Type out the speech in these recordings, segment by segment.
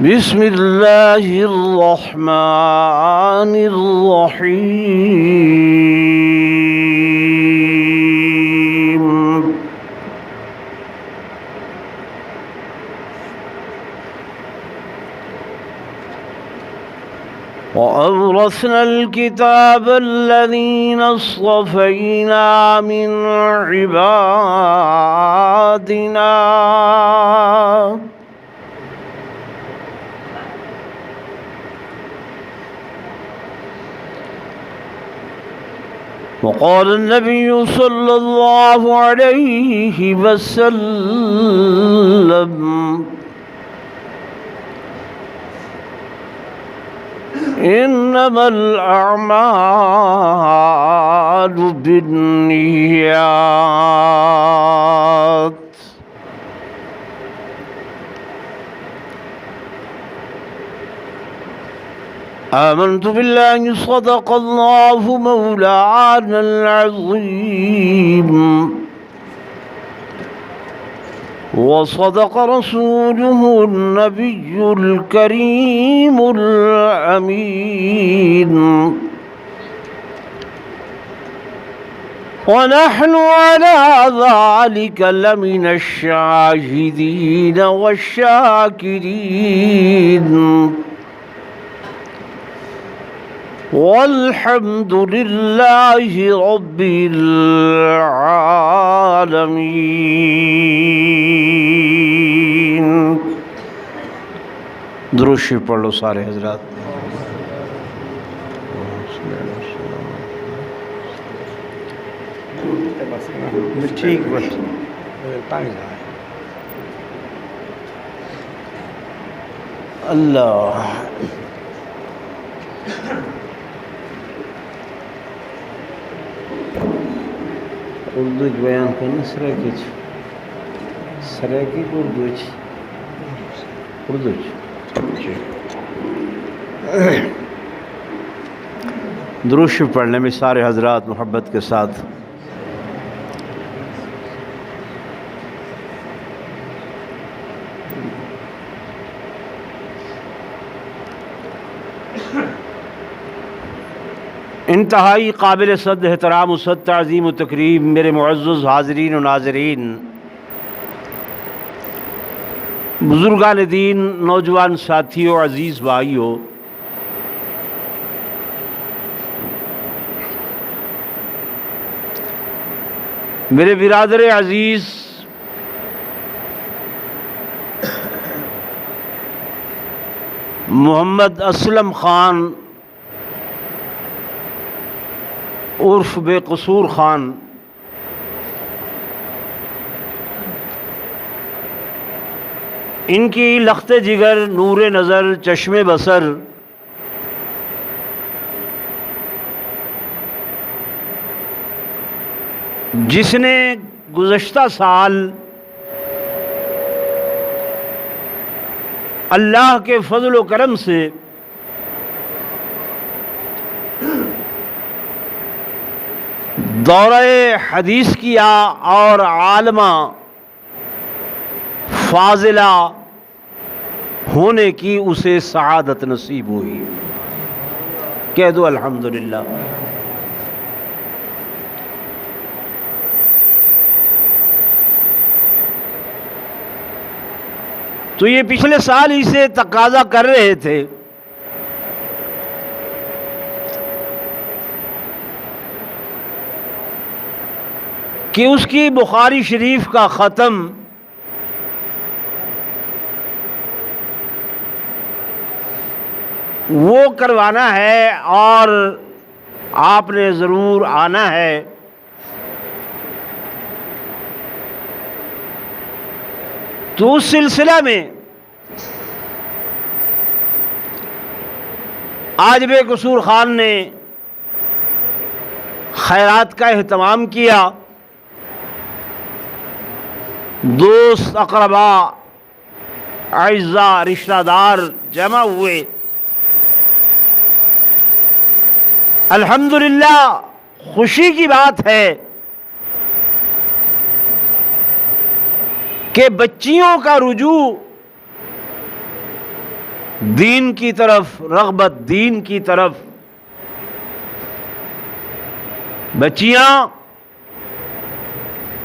بسم اللہ الرحمن الرحیم وأورثنا الكتاب الذين اصطفينا من عبادنا وقال النبي صلى الله عليه وسلم إنما الأعمال بالنيات آمنت بالله صدق الله مولانا العظيم وصدق رسوله النبي الكريم الأمين ونحن على ذلك لمن الشاهدين والشاكرين والحمد لله رب العالمين۔ درود شریف پڑھ لو سارے حضرات۔ ٹھیک بس اللہ اردو بیان کرنا سراکی اردو درود شریف پڑھنے میں سارے حضرات محبت کے ساتھ۔ انتہائی قابل صد احترام و صد تعظیم و تکریم میرے معزز حاضرین و ناظرین، بزرگان دین، نوجوان ساتھیوں، عزیز بھائیوں، میرے برادر عزیز محمد اسلم خان عرف بے قصور خان، ان کی لخت جگر، نور نظر، چشم بصر جس نے گزشتہ سال اللہ کے فضل و کرم سے دورہ حدیث کیا اور عالمہ فاضلہ ہونے کی اسے سعادت نصیب ہوئی، کہہ دو الحمدللہ۔ تو یہ پچھلے سال ہی سے تقاضا کر رہے تھے کہ اس کی بخاری شریف کا ختم وہ کروانا ہے اور آپ نے ضرور آنا ہے۔ تو اس سلسلہ میں آج بے قصور خان نے خیرات کا اہتمام کیا، دوست، اقربا، اعزاء، رشتہ دار جمع ہوئے۔ الحمدللہ خوشی کی بات ہے کہ بچیوں کا رجوع دین کی طرف رغبت، دین کی طرف. بچیاں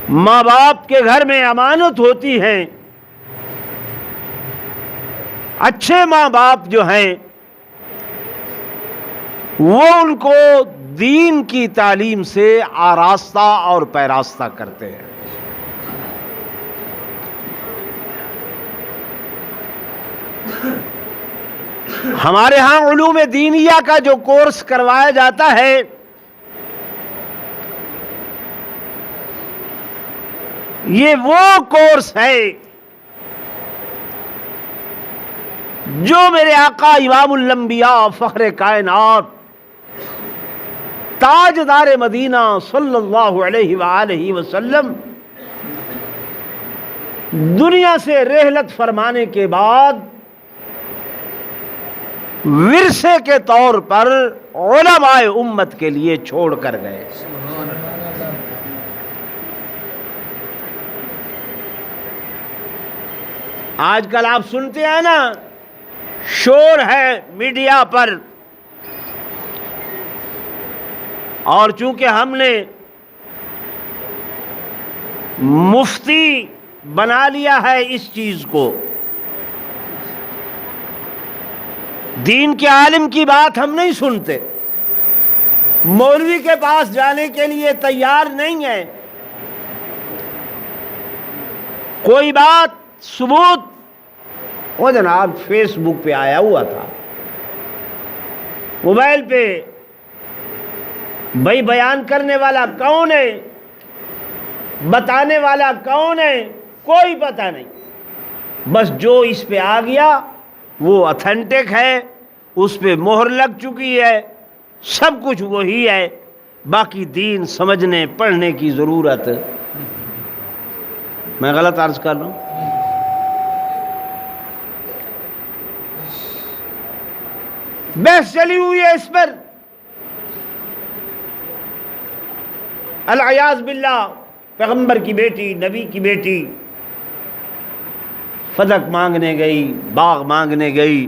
ماں باپ کے گھر میں امانت ہوتی ہیں. اچھے ماں باپ جو ہیں وہ ان کو دین کی تعلیم سے آراستہ اور پیراستہ کرتے ہیں. ہمارے ہاں علوم دینیہ کا جو کورس کروایا جاتا ہے یہ وہ کورس ہے جو میرے آقا امام الانبیاء فخر کائنات تاجدار مدینہ صلی اللہ علیہ وآلہ وسلم دنیا سے رحلت فرمانے کے بعد ورثے کے طور پر علماء امت کے لیے چھوڑ کر گئے. آج کل آپ سنتے ہیں نا، شور ہے میڈیا پر، اور چونکہ ہم نے مفتی بنا لیا ہے اس چیز کو، دین کے عالم کی بات ہم نہیں سنتے، مولوی کے پاس جانے کے لیے تیار نہیں ہے. کوئی بات ثبوت، وہ جناب فیس بک پہ آیا ہوا تھا، موبائل پہ، بھائی بیان کرنے والا کون ہے، بتانے والا کون ہے، کوئی پتہ نہیں. بس جو اس پہ آ گیا وہ اتھینٹک ہے، اس پہ مہر لگ چکی ہے، سب کچھ وہی ہے. باقی دین سمجھنے پڑھنے کی ضرورت. میں غلط عرض کر رہا ہوں؟ بحث چلی ہوئی ہے اس پر. العیاذ باللہ، پیغمبر کی بیٹی، نبی کی بیٹی فدق مانگنے گئی، باغ مانگنے گئی،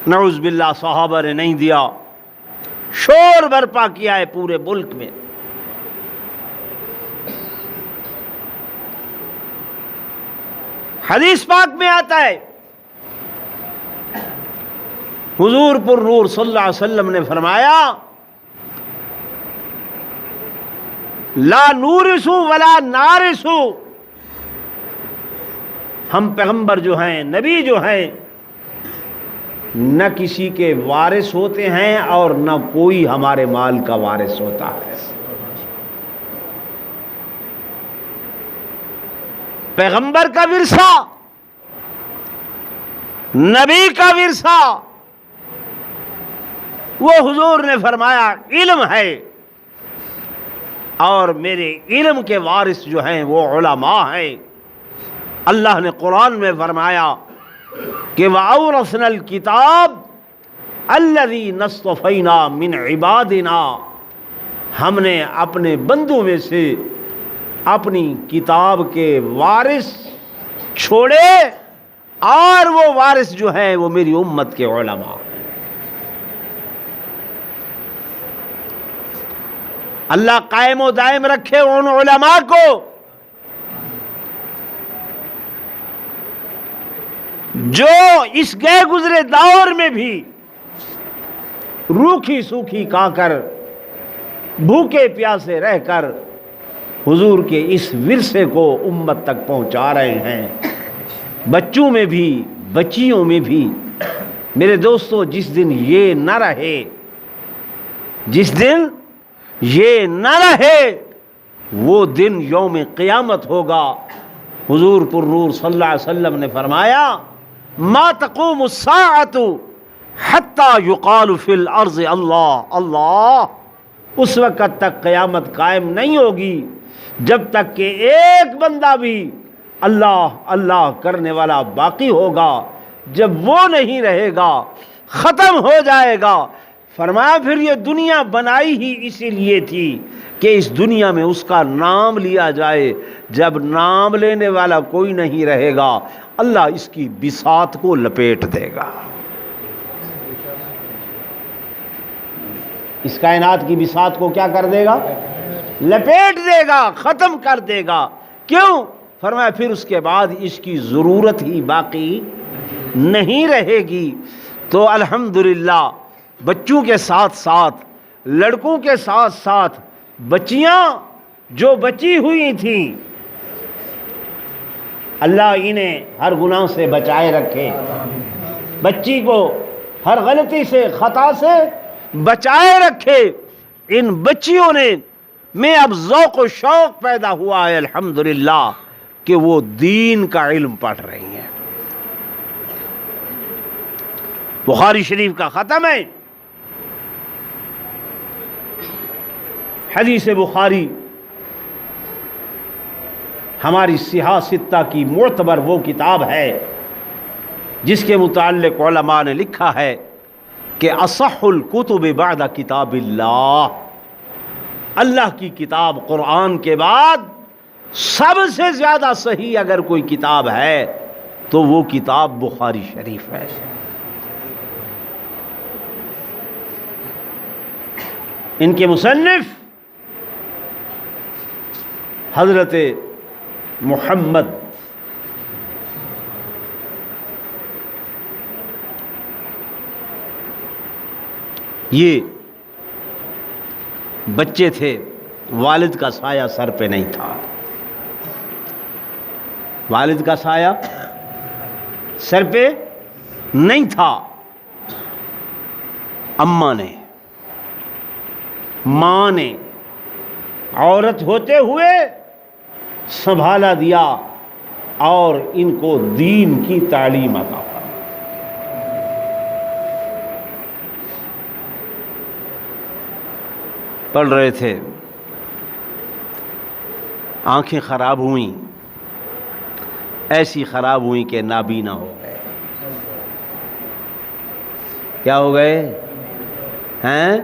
نعوذ باللہ صحابہ نے نہیں دیا. شور برپا کیا ہے پورے ملک میں. حدیث پاک میں آتا ہے، حضور پر نور صلی اللہ علیہ وسلم نے فرمایا، لا نورثو ولا نارثو. ہم پیغمبر جو ہیں، نبی جو ہیں، نہ کسی کے وارث ہوتے ہیں اور نہ کوئی ہمارے مال کا وارث ہوتا ہے. پیغمبر کا ورثہ، نبی کا ورثہ، وہ حضور نے فرمایا علم ہے، اور میرے علم کے وارث جو ہیں وہ علماء ہیں. اللہ نے قرآن میں فرمایا کہ وَأَوْرَثْنَا الْكِتَابَ الَّذِينَ اصْطَفَيْنَا مِنْ عِبَادِنَا. ہم نے اپنے بندوں میں سے اپنی کتاب کے وارث چھوڑے، اور وہ وارث جو ہیں وہ میری امت کے علماء. اللہ قائم و دائم رکھے ان علماء کو جو اس گئے گزرے دور میں بھی روکھی سوکھی کھا کر، بھوکے پیاسے رہ کر حضور کے اس ورثے کو امت تک پہنچا رہے ہیں، بچوں میں بھی بچیوں میں بھی. میرے دوستو، جس دن یہ نہ رہے، جس دن یہ نہ رہے، وہ دن یوم قیامت ہوگا. حضور پر نور صلی اللہ علیہ وسلم نے فرمایا، ما تقوم الساعة حتى يقال في الارض اللہ اللہ. اس وقت تک قیامت قائم نہیں ہوگی جب تک کہ ایک بندہ بھی اللہ اللہ کرنے والا باقی ہوگا. جب وہ نہیں رہے گا، ختم ہو جائے گا. فرمایا پھر یہ دنیا بنائی ہی اسی لیے تھی کہ اس دنیا میں اس کا نام لیا جائے. جب نام لینے والا کوئی نہیں رہے گا، اللہ اس کی بساط کو لپیٹ دے گا، اس کائنات کی بساط کو کیا کر دے گا؟ لپیٹ دے گا، ختم کر دے گا۔ کیوں؟ فرمایا پھر اس کے بعد اس کی ضرورت ہی باقی نہیں رہے گی۔ تو الحمدللہ بچوں کے ساتھ ساتھ لڑکوں کے ساتھ ساتھ بچیاں جو بچی ہوئی تھیں، اللہ انہیں ہر گناہ سے بچائے رکھے، بچی کو ہر غلطی سے خطا سے بچائے رکھے۔ ان بچیوں نے میں اب ذوق و شوق پیدا ہوا ہے الحمدللہ کہ وہ دین کا علم پڑھ رہی ہیں۔ بخاری شریف کا ختم ہے، حدیث بخاری ہماری صحاح ستہ کی معتبر وہ کتاب ہے جس کے متعلق علماء نے لکھا ہے کہ اصح الکتب بعد کتاب اللہ کی کتاب قرآن کے بعد سب سے زیادہ صحیح اگر کوئی کتاب ہے تو وہ کتاب بخاری شریف ہے۔ ان کے مصنف حضرت محمد یہ بچے تھے، والد کا سایہ سر پہ نہیں تھا، والد کا سایہ سر پہ نہیں تھا۔ اماں نے، ماں نے عورت ہوتے ہوئے سنبھالا دیا اور ان کو دین کی تعلیم عطا فرمائی۔ پڑھ رہے تھے، آنکھیں خراب ہوئیں، ایسی خراب ہوئیں کہ نابینا ہو گئے۔ کیا ہو گئے ہیں؟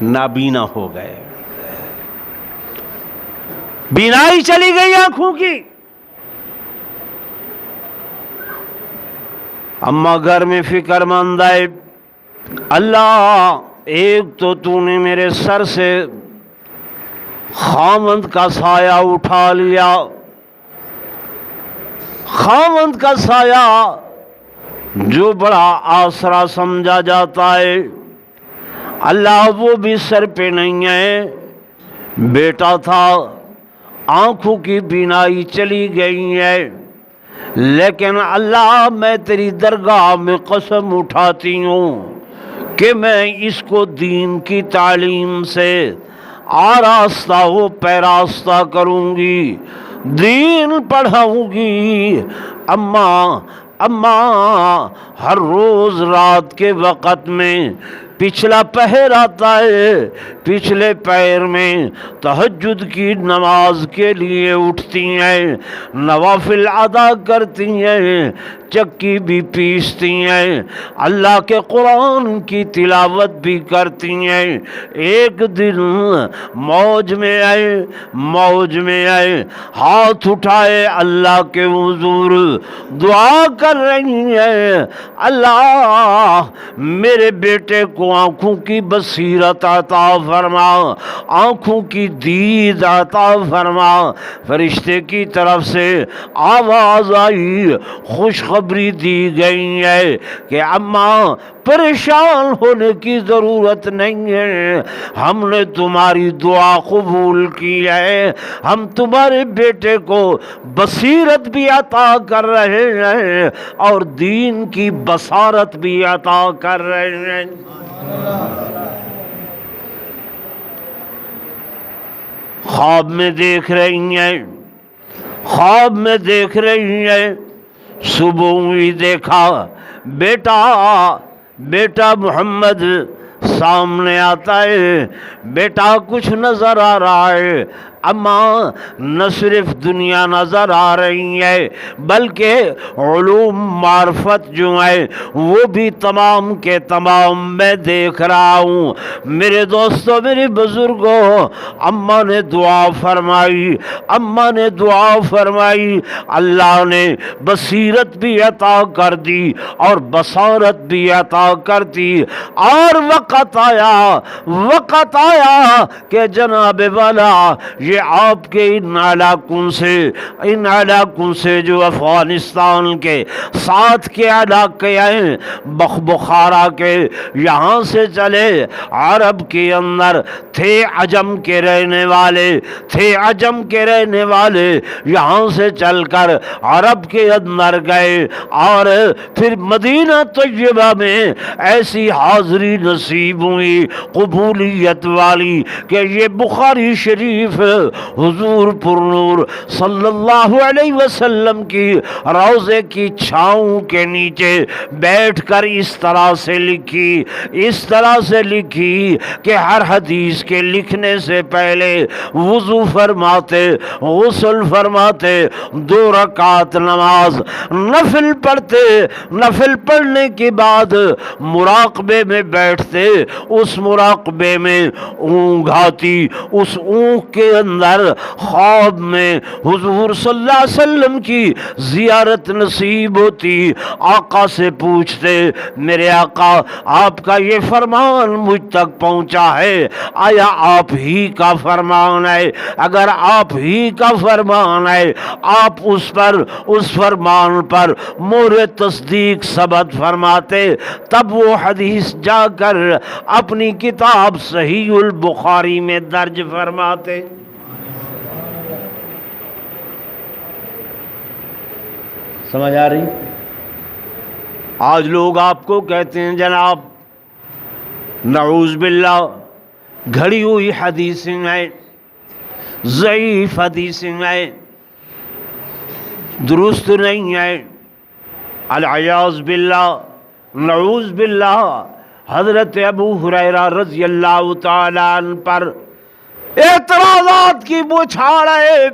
نابینا ہو گئے، بینائی چلی گئی آنکھوں کی۔ اماں گھر میں فکر مند ہے، اللہ ایک تو نے میرے سر سے خاوند کا سایہ اٹھا لیا، خاوند کا سایہ جو بڑا آسرا سمجھا جاتا ہے، اللہ وہ بھی سر پہ نہیں ہے۔ بیٹا تھا، آنکھوں کی بینائی چلی گئی ہے، لیکن اللہ میں تیری درگاہ میں قسم اٹھاتی ہوں کہ میں اس کو دین کی تعلیم سے آراستہ و پیراستہ کروں گی، دین پڑھاؤں گی۔ اماں ہر روز رات کے وقت میں پچھلا پہر آتا ہے، پچھلے پہر میں تہجد کی نماز کے لیے اٹھتی ہیں، نوافل ادا کرتی ہیں، چکی بھی پیستی ہیں، اللہ کے قرآن کی تلاوت بھی کرتی ہیں۔ ایک دن موج میں آئے، ہاتھ اٹھائے اللہ کے حضور دعا کر رہی ہیں، اللہ میرے بیٹے کو آنکھوں کی بصیرت عطا فرما، آنکھوں کی دید عطا فرما۔ فرشتے کی طرف سے آواز آئی، خوشخبری دی گئی ہے کہ اماں پریشان ہونے کی ضرورت نہیں ہے، ہم نے تمہاری دعا قبول کی ہے، ہم تمہارے بیٹے کو بصیرت بھی عطا کر رہے ہیں اور دین کی بصارت بھی عطا کر رہے ہیں۔ خواب میں دیکھ رہی ہیں، خواب میں دیکھ رہی ہیں، صبح ہوئی دیکھا بیٹا محمد سامنے آتا ہے، بیٹا کچھ نظر آ رہا ہے، اما نہ صرف دنیا نظر آ رہی ہے بلکہ علوم معرفت جو ہے وہ بھی تمام کے تمام میں دیکھ رہا ہوں۔ میرے دوستو، میرے بزرگوں، اماں نے دعا فرمائی، اماں نے دعا فرمائی، اللہ نے بصیرت بھی عطا کر دی اور بصارت بھی عطا کر دی، اور وقت آیا کہ جناب والا یہ آپ کے ان علاقوں سے جو افغانستان کے ساتھ کے علاقے ہیں، بخارا کے، یہاں سے چلے، عرب کے اندر تھے عجم کے رہنے والے، یہاں سے چل کر عرب کے اندر گئے، اور پھر مدینہ طیبہ میں ایسی حاضری نصیب ہوئی قبولیت والی کہ یہ بخاری شریف حضور پر نور صلی اللہ علیہ وسلم کی روضے کی چھاؤں کے نیچے بیٹھ کر اس طرح سے لکھی کہ ہر حدیث کے لکھنے سے پہلے وضو فرماتے، غسل فرماتے، 2 رکعت نماز نفل پڑھنے کے بعد مراقبے میں بیٹھتے، اس مراقبے میں اونگ آتی، اس اونگ کے اندر خواب میں حضور صلی اللہ علیہ وسلم کی زیارت نصیب ہوتی، آقا سے پوچھتے، میرے آقا آپ کا یہ فرمان مجھ تک پہنچا ہے، آیا آپ ہی کا فرمان ہے؟ اگر آپ ہی کا فرمان ہے، آپ اس فرمان پر مہر تصدیق ثبت فرماتے، تب وہ حدیث جا کر اپنی کتاب صحیح البخاری میں درج فرماتے۔ سمجھ آ رہی؟ آج لوگ آپ کو کہتے ہیں جناب نعوذ باللہ گھڑی ہوئی حدیثیں ہیں، ضعیف حدیثیں ہیں، درست نہیں ہے، العیاذ باللہ، نعوذ باللہ۔ حضرت ابو ہریرہ رضی اللہ تعالی عنہ پر اعتراضات کی بوچھاڑ ہے۔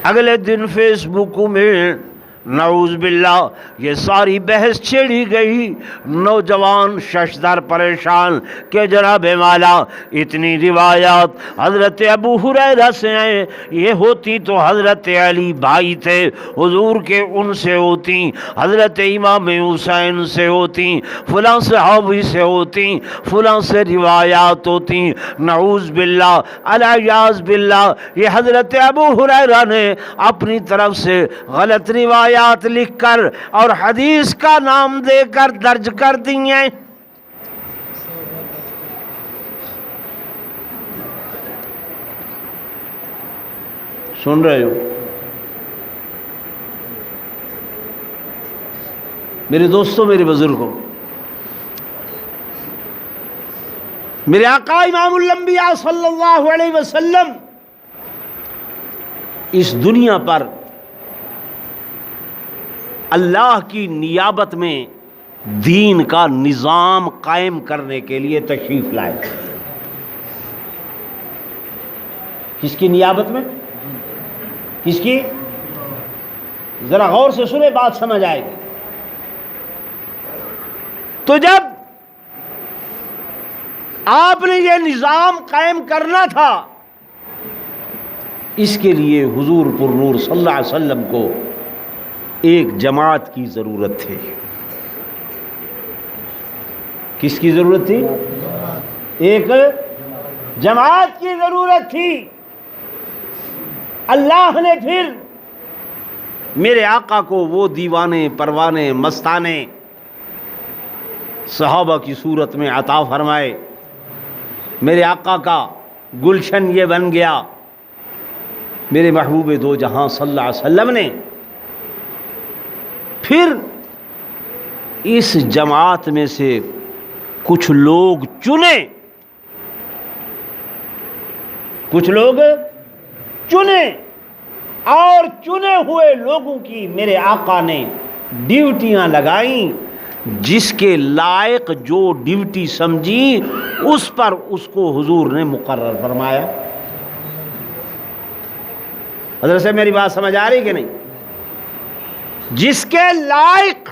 اگلے دن فیس بک میں نعوذ باللہ یہ ساری بحث چھیڑی گئی، نوجوان ششدر پریشان کہ جناب والا اتنی روایات حضرت ابو ہریرہ سے ہیں، یہ ہوتی تو حضرت علی بھائی تھے حضور کے، ان سے ہوتی، حضرت امام حسین سے ہوتی، فلاں صحابی سے ہوتی، فلاں سے روایات ہوتی، نعوذ باللہ الیاذ باللہ۔ یہ حضرت ابو ہریرہ نے اپنی طرف سے غلط روایات لکھ کر اور حدیث کا نام دے کر درج کر دی ہیں۔ سن رہے ہو میرے دوستوں، میرے بزرگوں، میرے آقا امام الانبیاء صلی اللہ علیہ وسلم اس دنیا پر اللہ کی نیابت میں دین کا نظام قائم کرنے کے لیے تشریف لائے۔ کس کی نیابت میں؟ کس کی؟ ذرا غور سے سنے، بات سمجھ آئے گی۔ تو جب آپ نے یہ نظام قائم کرنا تھا، اس کے لیے حضور پر نور صلی اللہ علیہ وسلم کو ایک جماعت کی ضرورت تھی۔ کس کی ضرورت تھی؟ ایک جماعت کی ضرورت تھی۔ اللہ نے پھر میرے آقا کو وہ دیوانے، پروانے، مستانے صحابہ کی صورت میں عطا فرمائے۔ میرے آقا کا گلشن یہ بن گیا، میرے محبوب دو جہاں صلی اللہ علیہ وسلم نے پھر اس جماعت میں سے کچھ لوگ چنے، اور چنے ہوئے لوگوں کی میرے آقا نے ڈیوٹیاں لگائیں، جس کے لائق جو ڈیوٹی سمجھی اس پر اس کو حضور نے مقرر فرمایا۔ حضرت سے میری بات سمجھ آ رہی کہ نہیں؟ جس کے لائق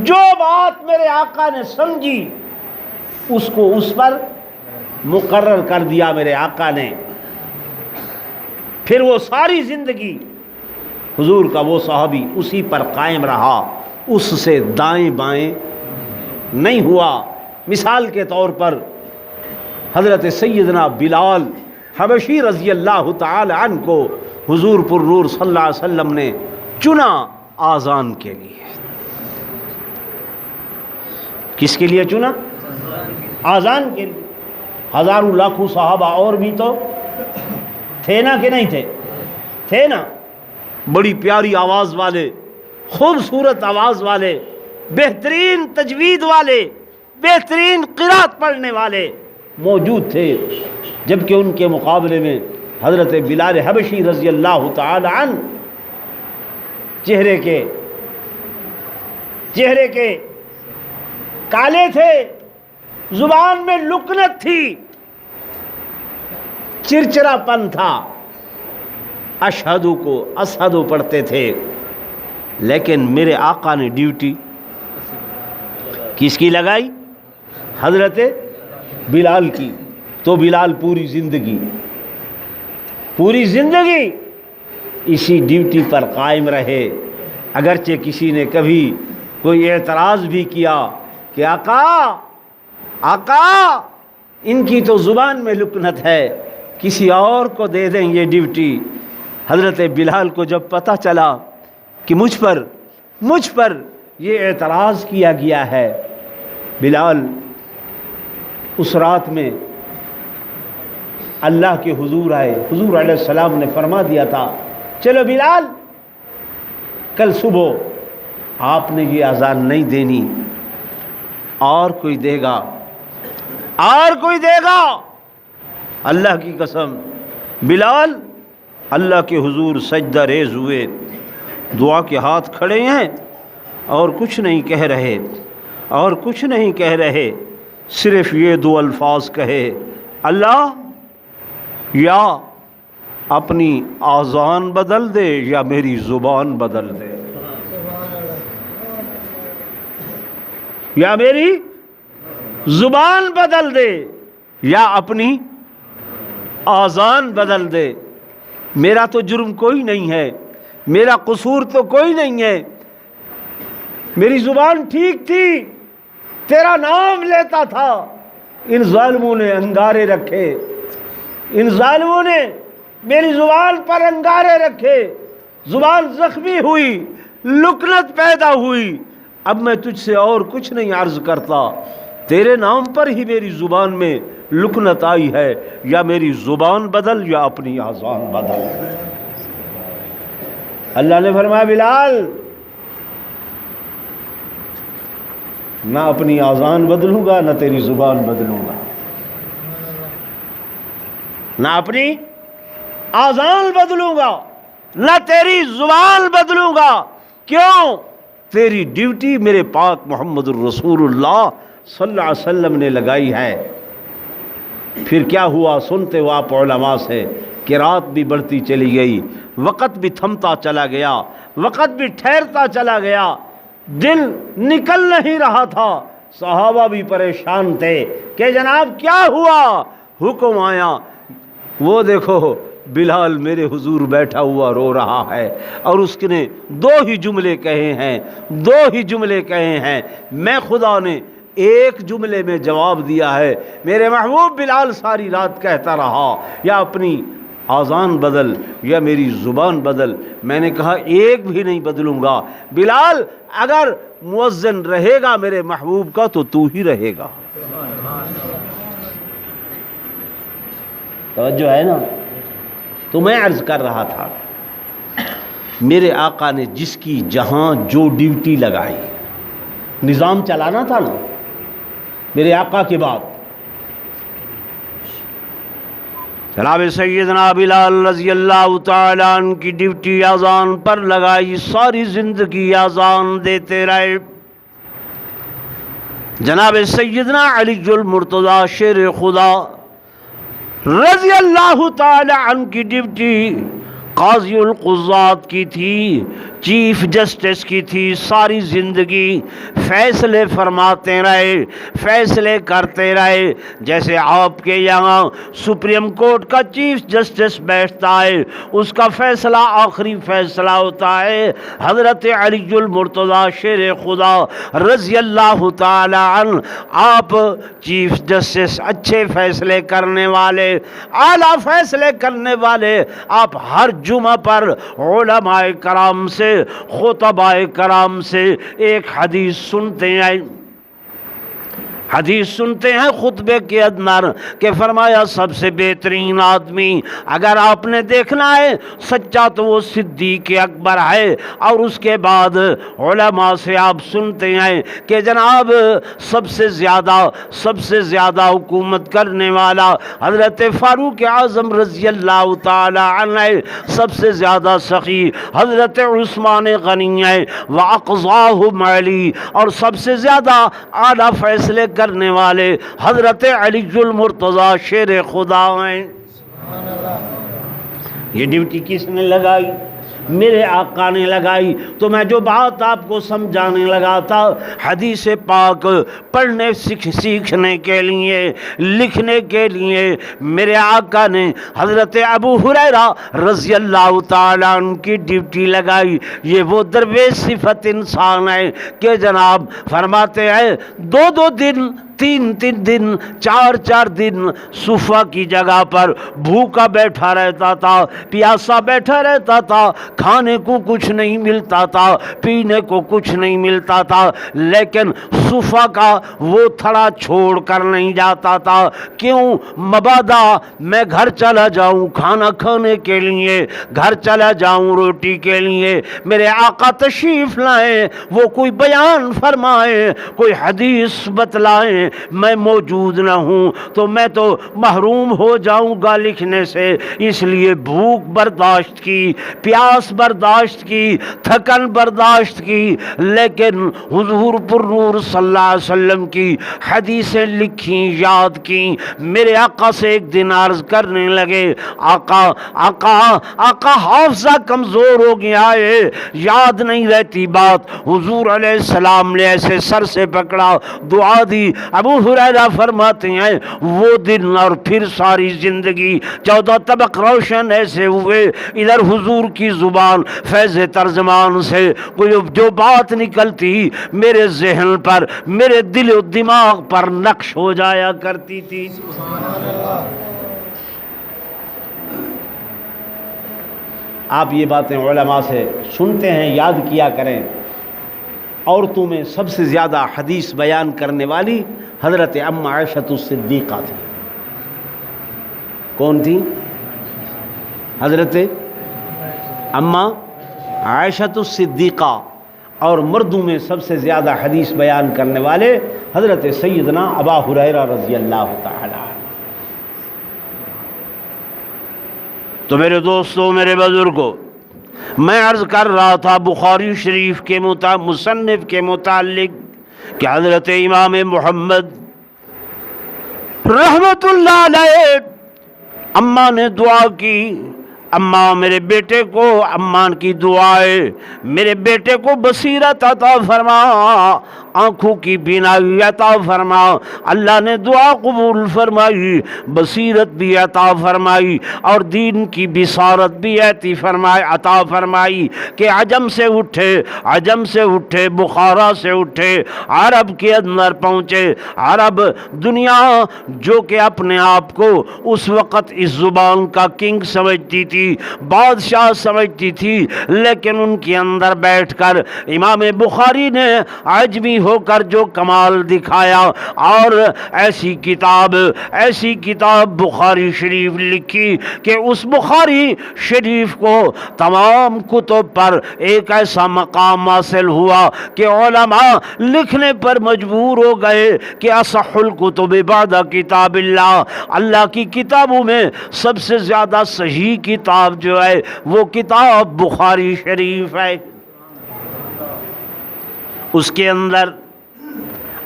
جو بات میرے آقا نے سمجھی اس کو اس پر مقرر کر دیا میرے آقا نے. پھر وہ ساری زندگی حضور کا وہ صحابی اسی پر قائم رہا، اس سے دائیں بائیں نہیں ہوا. مثال کے طور پر حضرت سیدنا بلال حبشی رضی اللہ تعالی عنہ کو حضور پر نور صلی اللہ علیہ وسلم نے چنا آذان کے لیے. کس کے لیے چنا؟ آذان کے لیے. ہزاروں لاکھوں صحابہ اور بھی تو تھے نا کہ نہیں تھے؟ تھے نا. بڑی پیاری آواز والے، خوبصورت آواز والے، بہترین تجوید والے، بہترین قرات پڑھنے والے موجود تھے، جبکہ ان کے مقابلے میں حضرت بلال حبشی رضی اللہ تعالی عنہ چہرے کے کالے تھے، زبان میں لکنت تھی، چرچرا پن تھا، اشہدو کو اسہدو پڑھتے تھے. لیکن میرے آقا نے ڈیوٹی کس کی لگائی؟ حضرت بلال کی. تو بلال پوری زندگی اسی ڈیوٹی پر قائم رہے. اگرچہ کسی نے کبھی کوئی اعتراض بھی کیا کہ آقا ان کی تو زبان میں لکنت ہے، کسی اور کو دے دیں یہ ڈیوٹی. حضرت بلال کو جب پتہ چلا کہ مجھ پر یہ اعتراض کیا گیا ہے، بلال اس رات میں اللہ کے حضور آئے. حضور علیہ السلام نے فرما دیا تھا چلو بلال کل صبح آپ نے یہ اذان نہیں دینی، اور کوئی دے گا. اللہ کی قسم بلال اللہ کے حضور سجدہ ریز ہوئے، دعا کے ہاتھ کھڑے ہیں اور کچھ نہیں کہہ رہے، صرف یہ دو الفاظ کہے، اللہ یا اپنی آذان بدل دے یا میری زبان بدل دے. یا میری زبان بدل دے یا اپنی آذان بدل دے. میرا تو جرم کوئی نہیں ہے، میرا قصور تو کوئی نہیں ہے، میری زبان ٹھیک تھی، تیرا نام لیتا تھا. ان ظالموں نے انگارے رکھے، ان ظالموں نے میری زبان پر انگارے رکھے، زبان زخمی ہوئی، لکنت پیدا ہوئی. اب میں تجھ سے اور کچھ نہیں عرض کرتا، تیرے نام پر ہی میری زبان میں لکنت آئی ہے، یا میری زبان بدل یا اپنی آذان بدل. اللہ نے فرمایا بلال نہ اپنی آذان بدلوں گا نہ تیری زبان بدلوں گا، نہ اپنی آذان بدلوں گا نہ تیری زبان بدلوں گا. کیوں؟ تیری ڈیوٹی میرے پاک محمد الرسول اللہ صلی اللہ علیہ وسلم نے لگائی ہے. پھر کیا ہوا سنتے ہو آپ علماء سے کہ رات بھی بڑھتی چلی گئی، وقت بھی تھمتا چلا گیا، وقت بھی ٹھہرتا چلا گیا، دن نکل نہیں رہا تھا. صحابہ بھی پریشان تھے کہ جناب کیا ہوا؟ حکم آیا، وہ دیکھو بلال میرے حضور بیٹھا ہوا رو رہا ہے، اور اس نے دو ہی جملے کہے ہیں. میں خدا نے ایک جملے میں جواب دیا ہے. میرے محبوب بلال ساری رات کہتا رہا یا اپنی آذان بدل یا میری زبان بدل. میں نے کہا ایک بھی نہیں بدلوں گا. بلال اگر مؤذن رہے گا میرے محبوب کا تو تو ہی رہے گا. توجہ ہے نا؟ تو میں عرض کر رہا تھا میرے آقا نے جس کی جہاں جو ڈیوٹی لگائی، نظام چلانا تھا نا میرے آقا کے بعد. جناب سیدنا بلال رضی اللہ تعالیٰ عنہ کی ڈیوٹی اذان پر لگائی، ساری زندگی اذان دیتے رہے. جناب سیدنا علی المرتضیٰ شیر خدا رضی اللہ تعالی عنہ کی ڈیوٹی قاضی القضات کی تھی، چیف جسٹس کی تھی، ساری زندگی فیصلے فرماتے رہے، فیصلے کرتے رہے۔ جیسے آپ کے یہاں سپریم کورٹ کا چیف جسٹس بیٹھتا ہے، اس کا فیصلہ آخری فیصلہ ہوتا ہے۔ حضرت علی المرتضیٰ شیر خدا رضی اللہ تعالی عنہ، آپ چیف جسٹس، اچھے فیصلے کرنے والے، اعلیٰ فیصلے کرنے والے، آپ ہر جمعہ پر علماء کرام سے، خطباء کرام سے ایک حدیث سنتے ہیں، حدیث سنتے ہیں خطبے کے اندر کہ فرمایا سب سے بہترین آدمی اگر آپ نے دیکھنا ہے سچا تو وہ صدیق اکبر ہے، اور اس کے بعد علماء سے آپ سنتے ہیں کہ جناب سب سے زیادہ حکومت کرنے والا حضرت فاروق اعظم رضی اللہ تعالی عنہ ہے، سب سے زیادہ سخی حضرت عثمان غنی ہے، وَأَقْضَاهُمْ عَلِي، اور سب سے زیادہ اعلیٰ فیصلے کرنے والے حضرت علی المرتضیٰ شیر خدا ہیں۔ یہ ڈیوٹی کس نے لگائی؟ میرے آقا نے لگائی۔ تو میں جو بات آپ کو سمجھانے لگا تھا، حدیث پاک پڑھنے سیکھنے کے لیے، لکھنے کے لیے میرے آقا نے حضرت ابو ہریرہ رضی اللہ تعالیٰ عنہ کی ڈیوٹی لگائی۔ یہ وہ درویش صفت انسان ہے کہ جناب فرماتے ہیں دو دن، تین دن، چار دن صفہ کی جگہ پر بھوکا بیٹھا رہتا تھا، پیاسا بیٹھا رہتا تھا، کھانے کو کچھ نہیں ملتا تھا، پینے کو کچھ نہیں ملتا تھا، لیکن صفہ کا وہ تھڑا چھوڑ کر نہیں جاتا تھا۔ کیوں؟ مبادا میں گھر چلا جاؤں کھانا کھانے کے لیے، گھر چلا جاؤں روٹی کے لیے، میرے آقا تشریف لائیں، وہ کوئی بیان فرمائیں، کوئی حدیث بتلائیں، میں موجود نہ ہوں تو میں تو محروم ہو جاؤں گا لکھنے سے۔ اس لیے بھوک برداشت کی، پیاس برداشت کی، تھکن برداشت کی، لیکن حضور پر نور صلی اللہ علیہ وسلم کی حدیثیں لکھی، یاد کی۔ میرے آقا سے ایک دن عرض کرنے لگے، آقا حافظہ کمزور ہو گیا ہے، یاد نہیں رہتی بات۔ حضور علیہ السلام نے ایسے سر سے پکڑا، دعا دی۔ ابو ہریرہ فرماتے ہیں وہ دن اور پھر ساری زندگی 14 طبق روشن ایسے ہوئے، ادھر حضور کی زبان فیض ترجمان سے کوئی جو بات نکلتی میرے ذہن پر، میرے دل و دماغ پر نقش ہو جایا کرتی تھی۔ آپ یہ باتیں علماء سے سنتے ہیں، یاد کیا کریں۔ عورتوں میں سب سے زیادہ حدیث بیان کرنے والی حضرت ام عائشہ الصدیقہ تھی۔ کون تھی؟ حضرت اما عائشہ الصدیقہ۔ اور مردوں میں سب سے زیادہ حدیث بیان کرنے والے حضرت سیدنا ابا ہریرہ رضی اللہ تعالی عنہ۔ تو میرے دوستوں، میرے بزرگوں، میں عرض کر رہا تھا بخاری شریف کے مصنف کے متعلق کہ حضرت امام محمد رحمت اللہ علیہ اماں نے دعا کی، اماں میرے بیٹے کو، اماں کی دعائے میرے بیٹے کو بصیرت عطا فرما، آنکھوں کی بینائی عطا فرما۔ اللہ نے دعا قبول فرمائی، بصیرت بھی عطا فرمائی اور دین کی بصارت بھی عطا فرمائی کہ عجم سے اٹھے، بخارا سے اٹھے، عرب کے اندر پہنچے۔ عرب دنیا جو کہ اپنے آپ کو اس وقت اس زبان کا کنگ سمجھتی تھی، بادشاہ سمجھتی تھی، لیکن ان کے اندر بیٹھ کر امام بخاری نے عجمی ہو کر جو کمال دکھایا، اور ایسی کتاب بخاری شریف لکھی کہ اس بخاری شریف کو تمام کتب پر ایک ایسا مقام حاصل ہوا کہ علماء لکھنے پر مجبور ہو گئے کہ اصح الکتب بعد کتاب اللہ، اللہ کی کتابوں میں سب سے زیادہ صحیح کتاب جو ہے وہ کتاب بخاری شریف ہے۔ اس کے اندر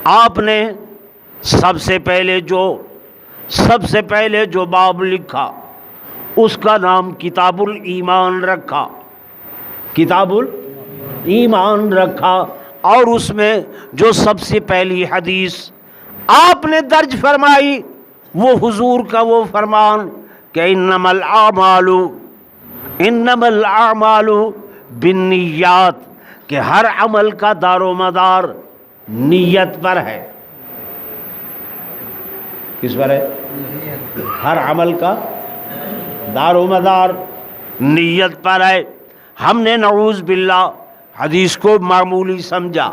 آپ نے سب سے پہلے جو سب سے پہلے جو باب لکھا اس کا نام کتاب الایمان رکھا، کتاب الایمان رکھا، اور اس میں جو سب سے پہلی حدیث آپ نے درج فرمائی وہ حضور کا وہ فرمان کہ انما الاعمال بالنیات، کہ ہر عمل کا دار و مدار نیت پر ہے۔ کس پر ہے؟ ہر عمل کا دار و مدار نیت پر ہے۔ ہم نے نعوذ باللہ حدیث کو معمولی سمجھا،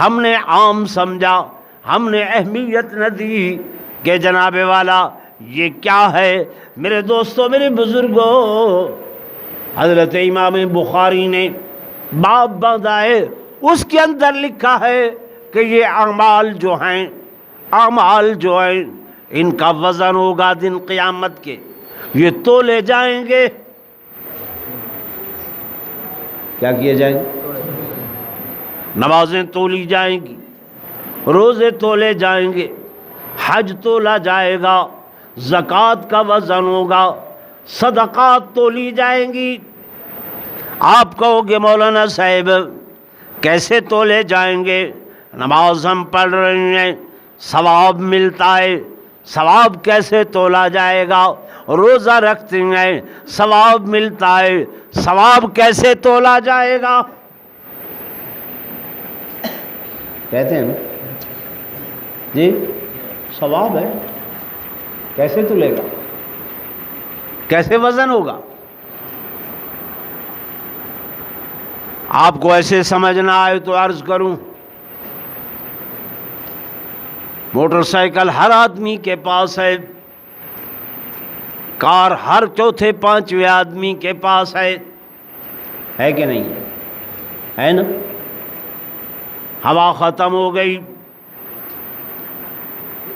ہم نے عام سمجھا، ہم نے اہمیت نہ دی کہ جناب والا یہ کیا ہے۔ میرے دوستوں، میرے بزرگوں، حضرت امام بخاری نے باب باندھا ہے، اس کے اندر لکھا ہے کہ یہ اعمال جو ہیں، ان کا وزن ہوگا دن قیامت کے، یہ تولے جائیں گے۔ کیا کیے جائیں گے؟ نمازیں تولی جائیں گی، روزے تولے جائیں گے، حج تولا جائے گا، زکوٰۃ کا وزن ہوگا، صدقات تولی جائیں گی۔ آپ کہو گے مولانا صاحب کیسے تولے جائیں گے؟ نماز ہم پڑھ رہے ہیں، ثواب ملتا ہے، ثواب کیسے تولا جائے گا؟ روزہ رکھتے ہیں، ثواب ملتا ہے، ثواب کیسے تولا جائے گا؟ کہتے ہیں نا جی ثواب ہے، کیسے تولے گا؟ کیسے وزن ہوگا؟ آپ کو ایسے سمجھنا آئے تو عرض کروں، موٹر سائیکل ہر آدمی کے پاس ہے، کار ہر چوتھے پانچویں آدمی کے پاس ہے کہ نہیں ہے نا؟ ہوا ختم ہو گئی،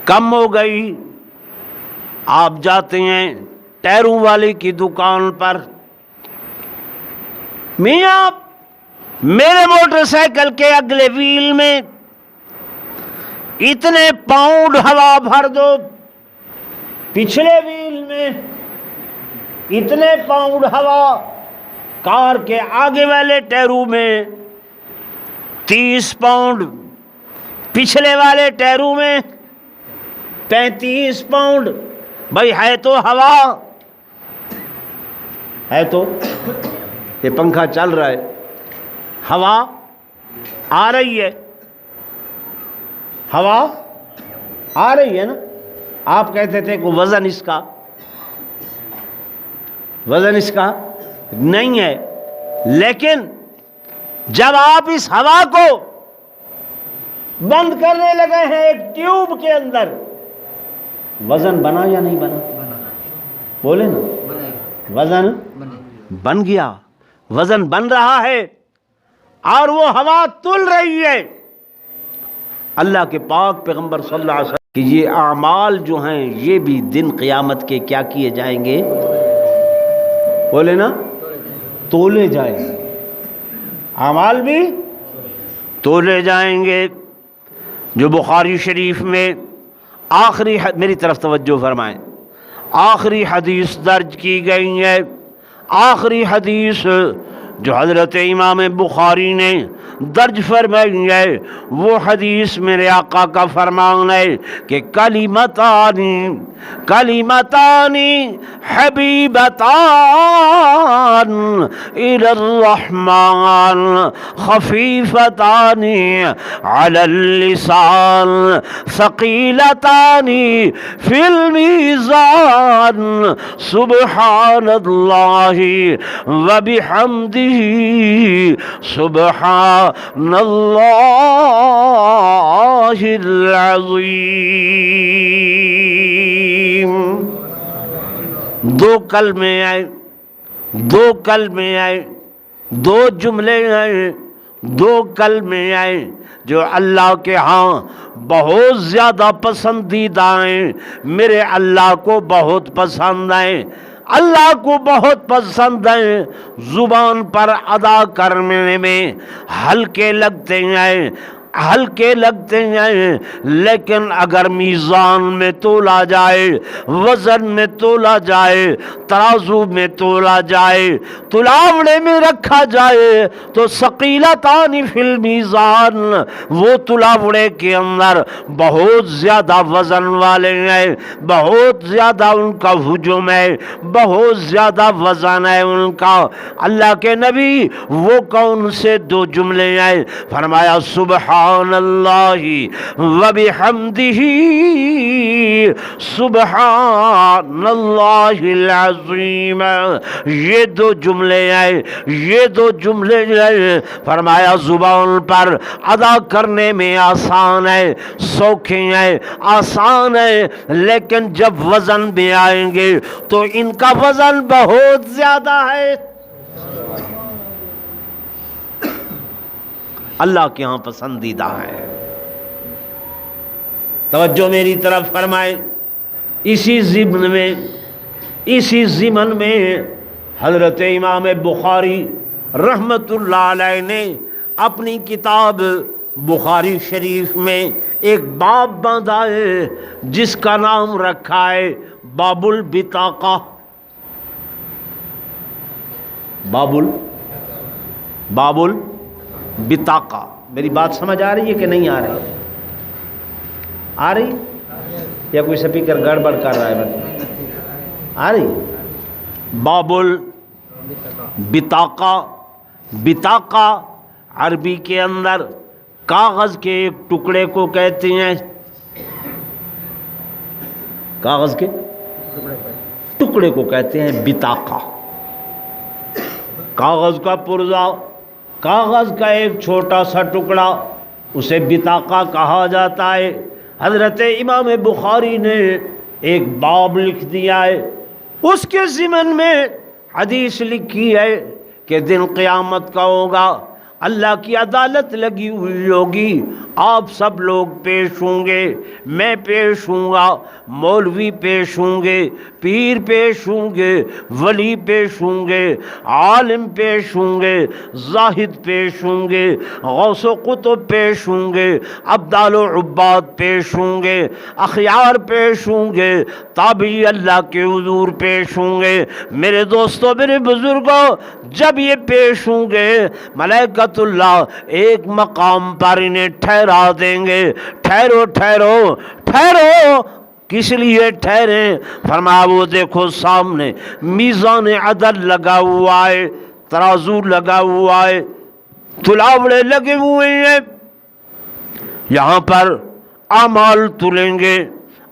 کم ہو گئی، آپ جاتے ہیں ٹائروں والے کی دکان پر، میاں میرے موٹر سائیکل کے اگلے ویل میں اتنے پاؤنڈ ہوا بھر دو، پچھلے ویل میں اتنے پاؤنڈ ہوا، کار کے آگے والے ٹائروں میں 30 پاؤنڈ، پچھلے والے ٹائروں میں 35 پاؤنڈ۔ بھائی ہے تو ہوا، ہے تو یہ پنکھا چل رہا ہے، ہوا آ رہی ہے، ہوا آ رہی ہے نا؟ آپ کہتے تھے کہ وزن اس کا نہیں ہے، لیکن جب آپ اس ہوا کو بند کرنے لگے ہیں ایک ٹیوب کے اندر، وزن بنا یا نہیں بنا؟ بولے نا، وزن بن گیا، وزن بن رہا ہے اور وہ ہوا تل رہی ہے۔ اللہ کے پاک پیغمبر صلی اللہ علیہ وسلم کہ یہ اعمال جو ہیں یہ بھی دن قیامت کے کیا کیے جائیں گے؟ بولے نا، تولے جائیں گے، اعمال بھی تولے جائیں گے۔ جو بخاری شریف میں آخری میری طرف توجہ فرمائیں، آخری حدیث درج کی گئی ہے، آخری حدیث جو حضرت امام بخاری نے درج فرمائی ہے، وہ حدیث میرے آقا کا فرمان ہے کہ کلمتان حبیبتان الی الرحمن خفیفتان علی اللسان ثقیلتان فی المیزان سبحان اللہ وبحمدہ سبحان اللہ العظیم۔ دو کلمے آئے، دو جملے آئے، دو کلمے آئے جو اللہ کے ہاں بہت زیادہ پسندیدہ ہیں، میرے اللہ کو بہت پسند ہیں، اللہ کو بہت پسند ہیں، زبان پر ادا کرنے میں ہلکے لگتے ہیں، ہلکے لگتے ہیں، لیکن اگر میزان میں تولا جائے، وزن میں تولا جائے، ترازو میں تولا جائے، تلاوڑے میں رکھا جائے تو ثقیلتان فی المیزان، وہ تلاوڑے کے اندر بہت زیادہ وزن والے ہیں، بہت زیادہ ان کا حجم ہے، بہت زیادہ وزن ہے ان کا۔ اللہ کے نبی وہ کون سے دو جملے ہیں؟ فرمایا سبحان اللہ و بحمدہ سبحان اللہ العظیم، یہ دو جملے ہیں، یہ دو جملے ہیں، فرمایا زبان پر ادا کرنے میں آسان ہے، سوکھے ہیں، آسان ہے، لیکن جب وزن میں آئیں گے تو ان کا وزن بہت زیادہ ہے۔ اللہ کے ہاں پسندیدہ ہے۔ توجہ میری طرف فرمائے۔ اسی ضمن میں حضرت امام بخاری رحمت اللہ علیہ نے اپنی کتاب بخاری شریف میں ایک باب باندھا ہے جس کا نام رکھا ہے باب البطاقہ۔ باب البطاقہ۔ میری بات سمجھ آ رہی ہے کہ نہیں آ رہی؟ آ رہی یا کوئی سپیکر گڑبڑ کر رہا ہے؟ آ رہی؟ باب البطاقہ۔ بطاقہ عربی کے اندر کاغذ کے ایک ٹکڑے کو کہتے ہیں، کاغذ کے ٹکڑے کو کہتے ہیں بطاقہ۔ کاغذ کا پرزہ، کاغذ کا ایک چھوٹا سا ٹکڑا، اسے بطاقہ کہا جاتا ہے۔ حضرت امام بخاری نے ایک باب لکھ دیا ہے، اس کے ضمن میں حدیث لکھی ہے کہ دن قیامت کا ہوگا، اللہ کی عدالت لگی ہوئی ہوگی، آپ سب لوگ پیش ہوں گے، میں پیش ہوں گا، مولوی پیش ہوں گے، پیر پیش ہوں گے، ولی پیش ہوں گے، عالم پیش ہوں گے، زاہد پیش ہوں گے، غوث و قطب پیش ہوں گے، ابدال و عباد پیش ہوں گے، اخیار پیش ہوں گے، تابعی اللہ کے حضور پیش ہوں گے۔ میرے دوستو، میرے بزرگوں، جب یہ پیش ہوں گے ملائکۃ اللہ ایک مقام پر انہیں ٹھہرا دیں گے۔ ٹھہرو ٹھہرو ٹھہرو، کس لیے ٹھہریں؟ فرمایا وہ دیکھو سامنے میزان عدل لگا ہوا ہے، ترازو لگا ہوا ہے، تلاوڑے لگے ہوئے ہیں، یہاں پر اعمال تلیں گے،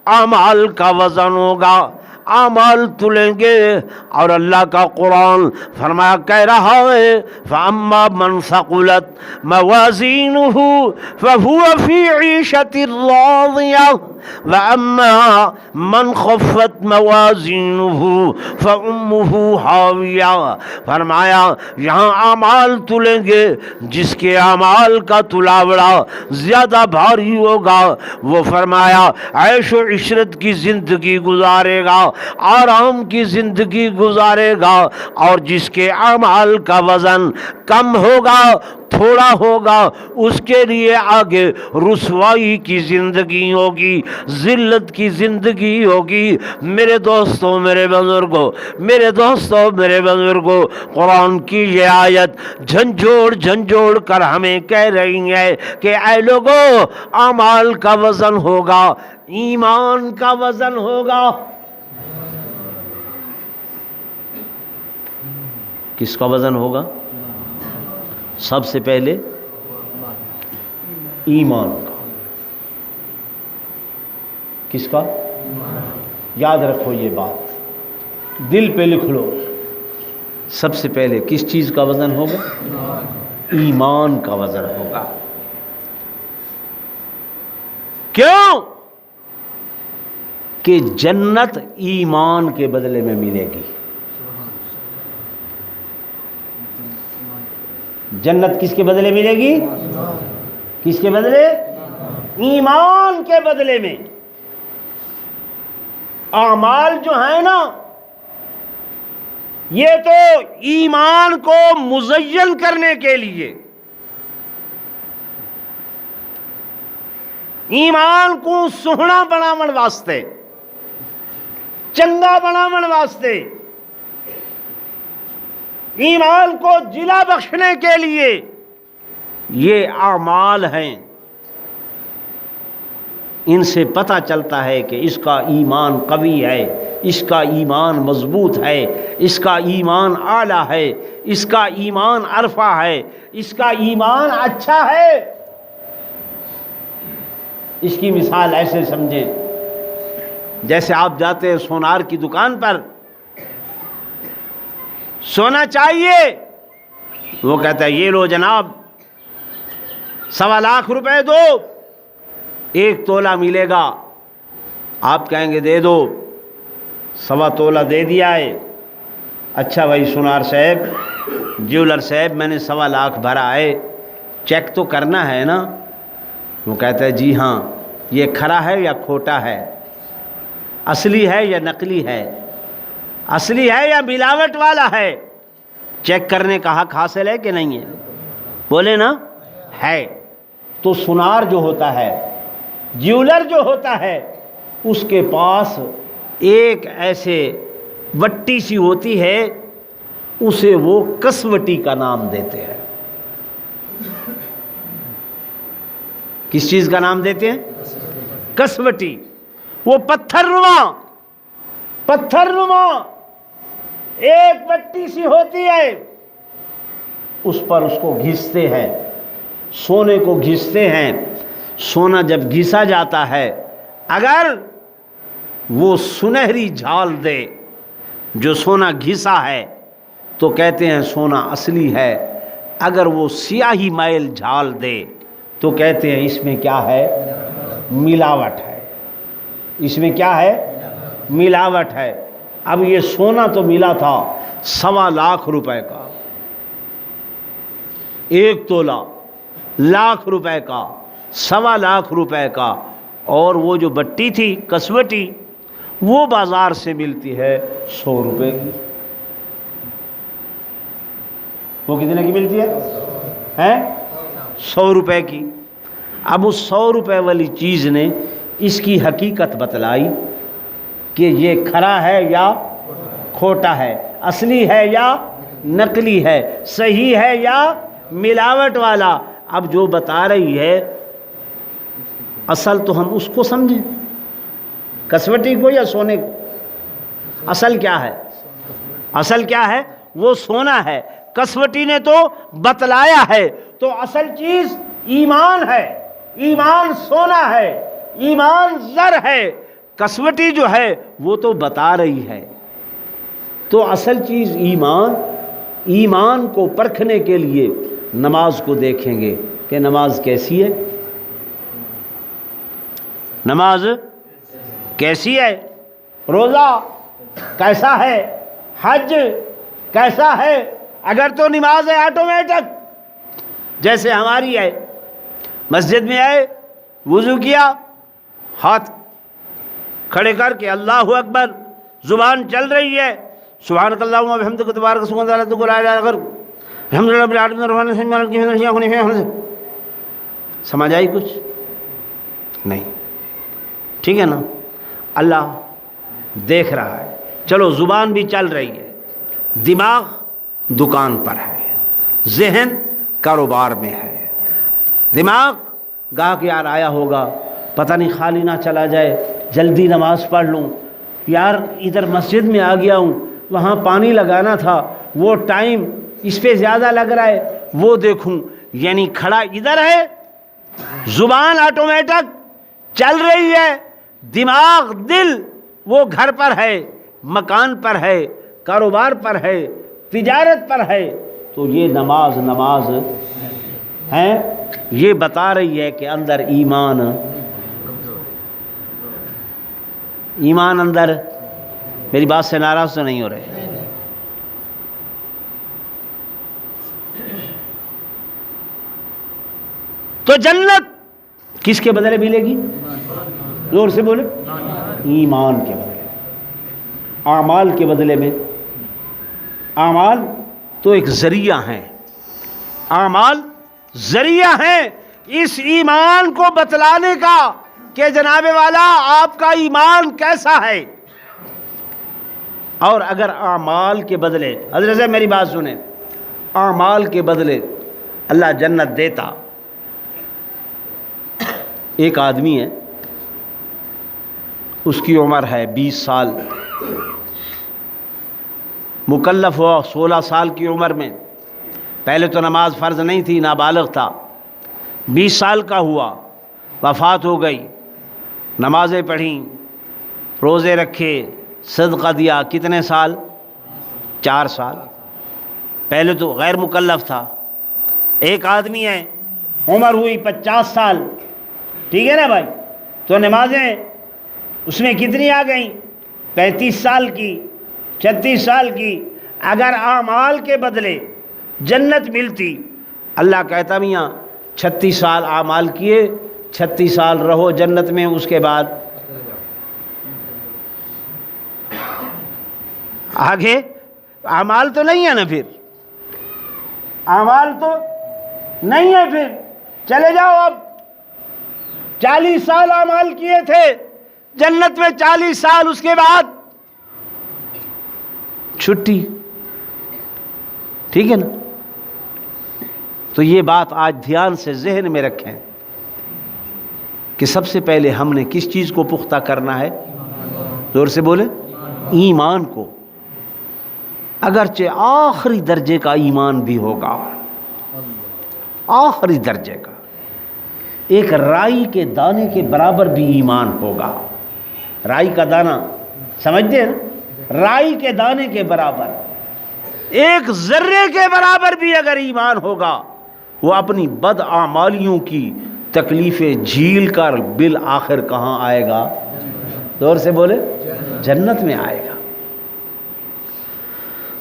اعمال کا وزن ہوگا، اعمال تلیں گے۔ اور اللہ کا قرآن فرمایا کہہ رہا ہے فَأَمَّا مَنْ ثَقُلَتْ مَوَازِينُهُ فَهُوَ فِي عِيشَةٍ رَاضِيَةٍ وَأَمَّا مَنْ خَفَّتْ مَوَازِينُهُ فَأُمُّهُ حَاوِيَةٌ۔ فرمایا یہاں اعمال تلیں گے، جس کے اعمال کا تلاوڑا زیادہ بھاری ہوگا وہ فرمایا عیش و عشرت کی زندگی گزارے گا، آرام کی زندگی گزارے گا، اور جس کے اعمال کا وزن کم ہوگا، تھوڑا ہوگا، اس کے لیے آگے رسوائی کی زندگی ہوگی، ذلت کی زندگی ہوگی۔ میرے دوستوں، میرے بزرگوں، میرے دوستوں، میرے بزرگوں، قرآن کی یہ آیت جھنجھوڑ جھنجھوڑ کر ہمیں کہہ رہی ہے کہ اے لوگوں، اعمال کا وزن ہوگا، ایمان کا وزن ہوگا۔ کس کا وزن ہوگا؟ سب سے پہلے ایمان کا۔ کس کا؟ یاد رکھو یہ بات، دل پہ لکھ لو، سب سے پہلے کس چیز کا وزن ہوگا؟ ایمان کا وزن ہوگا۔ کیوں؟ کہ جنت ایمان کے بدلے میں ملے گی۔ جنت کس کے بدلے ملے گی؟ کس کے بدلے؟ ایمان کے بدلے میں۔ اعمال جو ہیں نا، یہ تو ایمان کو مزین کرنے کے لیے، ایمان کو سوہنا بناون واسطے، چنگا بناون واسطے، ایمان کو جلا بخشنے کے لیے یہ اعمال ہیں۔ ان سے پتہ چلتا ہے کہ اس کا ایمان قوی ہے، اس کا ایمان مضبوط ہے، اس کا ایمان اعلیٰ ہے، اس کا ایمان عرفہ ہے، اس کا ایمان اچھا ہے۔ اس کی مثال ایسے سمجھیں، جیسے آپ جاتے ہیں سونار کی دکان پر، سونا چاہیے، وہ کہتا ہے یہ لو جناب 1.25 لاکھ روپے دو، 1 تولہ ملے گا۔ آپ کہیں گے دے دو، 1.25 تولہ دے دیا ہے۔ اچھا بھائی سونار صاحب، جیولر صاحب، میں نے 1.25 لاکھ بھرا ہے، چیک تو کرنا ہے نا؟ وہ کہتا ہے جی ہاں، یہ کھرا ہے یا کھوٹا ہے، اصلی ہے یا نقلی ہے، اصلی ہے یا ملاوٹ والا ہے، چیک کرنے کا حق حاصل ہے کہ نہیں ہے؟ بولے نا ہے۔ تو سونار جو ہوتا ہے، جیولر جو ہوتا ہے، اس کے پاس ایک ایسے وٹی سی ہوتی ہے، اسے وہ کسوٹی کا نام دیتے ہیں۔ کس چیز کا نام دیتے ہیں؟ کسوٹی۔ وہ پتھر نما ایک وٹی سی ہوتی ہے، اس پر اس کو گھستے ہیں، سونے کو گھستے ہیں۔ سونا جب گھسا جاتا ہے، اگر وہ سنہری جھال دے جو سونا گھسا ہے تو کہتے ہیں سونا اصلی ہے، اگر وہ سیاہی میل جھال دے تو کہتے ہیں اس میں کیا ہے؟ ملاوٹ ہے۔ اس میں کیا ہے؟ ملاوٹ ہے۔ اب یہ سونا تو ملا تھا 1.25 لاکھ روپے کا، 1 تولہ لاکھ روپے کا، 1.25 لاکھ روپے کا، اور وہ جو بٹی تھی کسوٹی، وہ بازار سے ملتی ہے 100 روپے کی۔ وہ کتنے کی ملتی ہے؟ 100 روپے کی۔ اب اس 100 روپے والی چیز نے اس کی حقیقت بتلائی کہ یہ کھرا ہے یا کھوٹا ہے، اصلی ہے یا نقلی ہے، صحیح ہے یا ملاوٹ والا۔ اب جو بتا رہی ہے اصل تو ہم اس کو سمجھیں، کسوٹی کو یا سونے کو؟ اصل کیا ہے؟ اصل کیا ہے؟ وہ سونا ہے۔ کسوٹی نے تو بتلایا ہے، تو اصل چیز ایمان ہے، ایمان سونا ہے، ایمان زر ہے۔ کسوٹی جو ہے وہ تو بتا رہی ہے۔ تو اصل چیز ایمان۔ ایمان کو پرکھنے کے لیے نماز کو دیکھیں گے کہ نماز کیسی ہے، نماز کیسی ہے، روزہ کیسا ہے، حج کیسا ہے۔ اگر تو نماز ہے آٹومیٹک، جیسے ہماری ہے، مسجد میں آئے، وضو کیا، ہاتھ کھڑے کر کے اللہ اکبر، زبان چل رہی ہے، سبحانک اللہم و بحمدک تبارک اسمک وتعالی لا الہ الا انت الحمدللہ رب العالمین الرحمن الرحیم مالک یوم الدین۔ سمجھ آئی کچھ؟ نہیں، ٹھیک ہے نا؟ اللہ دیکھ رہا ہے۔ چلو زبان بھی چل رہی ہے، دماغ دکان پر ہے، ذہن کاروبار میں ہے۔ دماغ گاہک یار آیا ہوگا، پتہ نہیں خالی نہ چلا جائے، جلدی نماز پڑھ لوں، یار ادھر مسجد میں آ گیا ہوں، وہاں پانی لگانا تھا، وہ ٹائم اس پہ زیادہ لگ رہا ہے، وہ دیکھوں۔ یعنی کھڑا ادھر ہے، زبان آٹومیٹک چل رہی ہے، دماغ دل وہ گھر پر ہے، مکان پر ہے، کاروبار پر ہے، تجارت پر ہے۔ تو یہ نماز ہے، یہ بتا رہی ہے کہ اندر ایمان اندر۔ میری بات سے ناراض تو نہیں ہو رہے؟ تو جنت کس کے بدلے ملے گی؟ زور سے بولے، ایمان کے بدلے، اعمال کے بدلے میں۔ اعمال تو ایک ذریعہ ہیں، اعمال ذریعہ ہیں اس ایمان کو بتلانے کا کہ جناب والا آپ کا ایمان کیسا ہے. اور اگر اعمال کے بدلے، حضرت سے میری بات سنیں، اعمال کے بدلے اللہ جنت دیتا. ایک آدمی ہے، اس کی عمر ہے 20 سال، مکلف ہوا 16 سال کی عمر میں. پہلے تو نماز فرض نہیں تھی، نابالغ تھا. 20 سال کا ہوا، وفات ہو گئی. نمازیں پڑھیں، روزے رکھے، صدقہ دیا. کتنے سال؟ 4 سال. پہلے تو غیر مکلف تھا. ایک آدمی ہے، عمر ہوئی 50 سال، ٹھیک ہے نا بھائی؟ تو نمازیں اس میں کتنی آ گئیں؟ 35 سال کی، 36 سال کی. اگر اعمال کے بدلے جنت ملتی، اللہ کہتا میاں 36 سال اعمال کیے، 36 سال رہو جنت میں، اس کے بعد آگے اعمال تو نہیں ہے نا، پھر اعمال تو نہیں ہے، پھر چلے جاؤ. اب 40 سال اعمال کیے تھے، جنت میں 40 سال، اس کے بعد چھٹی. ٹھیک ہے نا؟ تو یہ بات آج دھیان سے ذہن میں رکھیں کہ سب سے پہلے ہم نے کس چیز کو پختہ کرنا ہے؟ زور سے بولے، ایمان کو. اگرچہ آخری درجے کا ایمان بھی ہوگا، آخری درجے کا، ایک رائی کے دانے کے برابر بھی ایمان ہوگا. رائی کا دانہ سمجھتے ہیں نا؟ رائی کے دانے کے برابر، ایک ذرے کے برابر بھی اگر ایمان ہوگا، وہ اپنی بد اعمالیوں کی تکلیفیں جھیل کر بالآخر کہاں آئے گا؟ زور سے بولے، جنت میں آئے گا.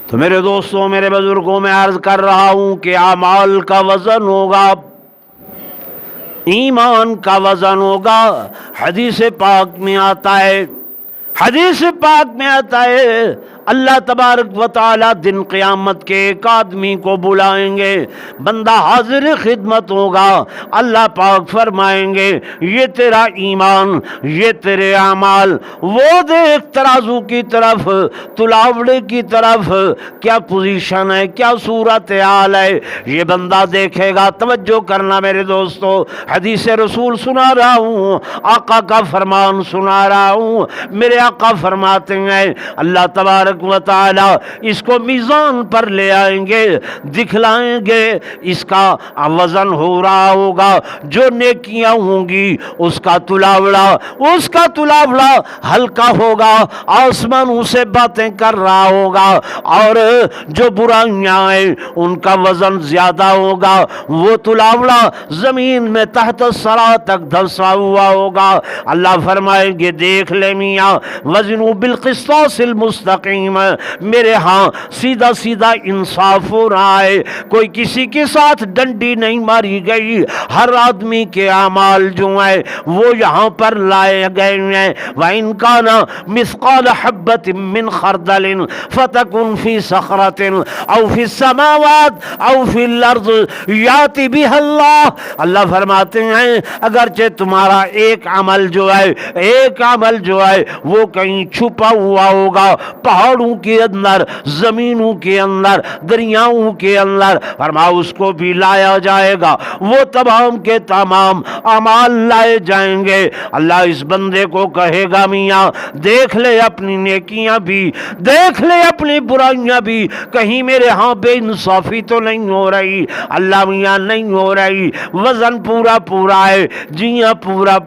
تو میرے دوستوں، میرے بزرگوں، میں عرض کر رہا ہوں کہ اعمال کا وزن ہوگا، ایمان کا وزن ہوگا. حدیث پاک میں آتا ہے، حدیث پاک میں آتا ہے، اللہ تبارک و تعالی دن قیامت کے ایک آدمی کو بلائیں گے، بندہ حاضر خدمت ہوگا. اللہ پاک فرمائیں گے یہ تیرا ایمان، یہ تیرے اعمال، وہ دیکھ ترازو کی طرف، تلاوڑے کی طرف، کیا پوزیشن ہے، کیا صورت حال ہے. یہ بندہ دیکھے گا. توجہ کرنا میرے دوستو، حدیث رسول سنا رہا ہوں، آقا کا فرمان سنا رہا ہوں. میرے آقا فرماتے ہیں اللہ تبارک و تعالی اس کو میزان پر لے آئیں گے، دکھلائیں گے، اس کا وزن ہو رہا ہوگا. جو نیکیاں ہوں گی اس کا تلاوڑا ہلکا ہوگا، آسمانوں سے باتیں کر رہا ہوگا. اور جو برائیاں ہیں ان کا وزن زیادہ ہوگا، وہ تلاوڑا زمین میں تحت الثری تک دھسا ہوا ہوگا. اللہ فرمائیں گے دیکھ لے میاں، وزنوا بالقسطاس المستقیم، میرے ہاں سیدھا سیدھا انصاف ہو رہا ہے، کوئی کسی کے ساتھ ڈنڈی نہیں ماری گئی. ہر آدمی کے اعمال جو ہیں وہ یہاں پر لائے گئے ہیں. وَإِن كَانَ مِثْقَالَ حَبَّةٍ مِّنْ خَرْدَلٍ فَتَكُنْ فِي صَخْرَةٍ أَوْ فِي السَّمَاوَاتِ أَوْ فِي الْأَرْضِ يَأْتِ بِهَا اللَّهُ. اللہ فرماتے ہیں اگرچہ تمہارا ایک عمل جو ہے وہ کہیں چھپا ہوا ہوگا، پہاڑوں کے اندر، زمینوں کے اندر، دریاؤں کے اندر، فرمایا اس کو بھی لایا جائے گا. وہ تمام کے تمام اعمال لائے جائیں گے. اللہ اس بندے کو کہے گا میاں دیکھ لے اپنی نیکیاں بھی، دیکھ لے اپنی برائیاں بھی، کہیں میرے ہاں بے انصافی تو نہیں ہو رہی. اللہ میاں نہیں ہو رہی، وزن پورا ہے، جیاں پورا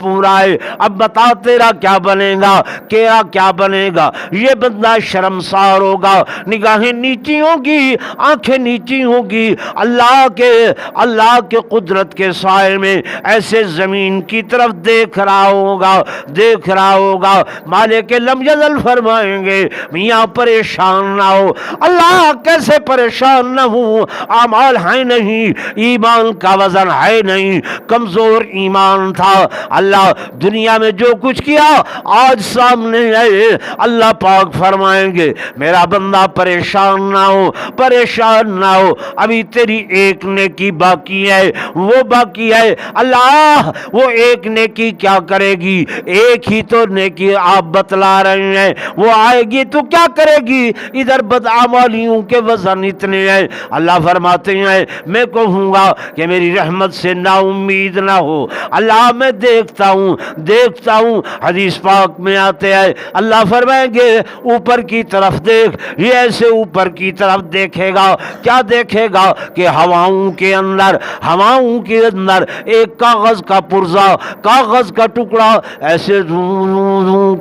ہے. اب بتا تیرا کیا بنے گا، کیا بنے گا؟ یہ بندہ شرمسار ہوگا، نگاہیں نیچی ہوگی، آنکھیں نیچی ہوگی. اللہ کے قدرت کے سائے میں ایسے زمین کی طرف دیکھ رہا ہوگا. مالک لم یزل فرمائیں گے میاں پریشان نہ ہو. اللہ کیسے پریشان نہ ہوں؟ اعمال ہیں نہیں، ایمان کا وزن ہے نہیں، کمزور ایمان تھا. اللہ دنیا میں جو کچھ کیا آج سامنے ہے. اللہ پاک فرمائیں گے میرا بندہ پریشان نہ ہو، پریشان نہ ہو، ابھی تیری ایک نیکی باقی ہے، وہ باقی ہے۔ اللہ وہ ایک نیکی کیا کرے گی؟ ایک ہی تو نیکی آپ بتلا رہے ہیں، وہ آئے گی تو کیا کرے گی؟ ادھر بدعمالیوں کے وزن اتنے ہیں۔ اللہ فرماتے ہیں میں کہوں گا کہ میری رحمت سے نا امید نہ ہو، اللہ میں دیکھتا ہوں دیکھتا ہوں۔ حدیث پاک میں آتے ہیں اللہ فرمائیں گے اوپر کی طرف دیکھ، یہ ایسے اوپر کی طرف دیکھے گا، کیا دیکھے گا کہ ہواؤں کے اندر ایک کاغذ کا پرزہ، کاغذ کا ٹکڑا ایسے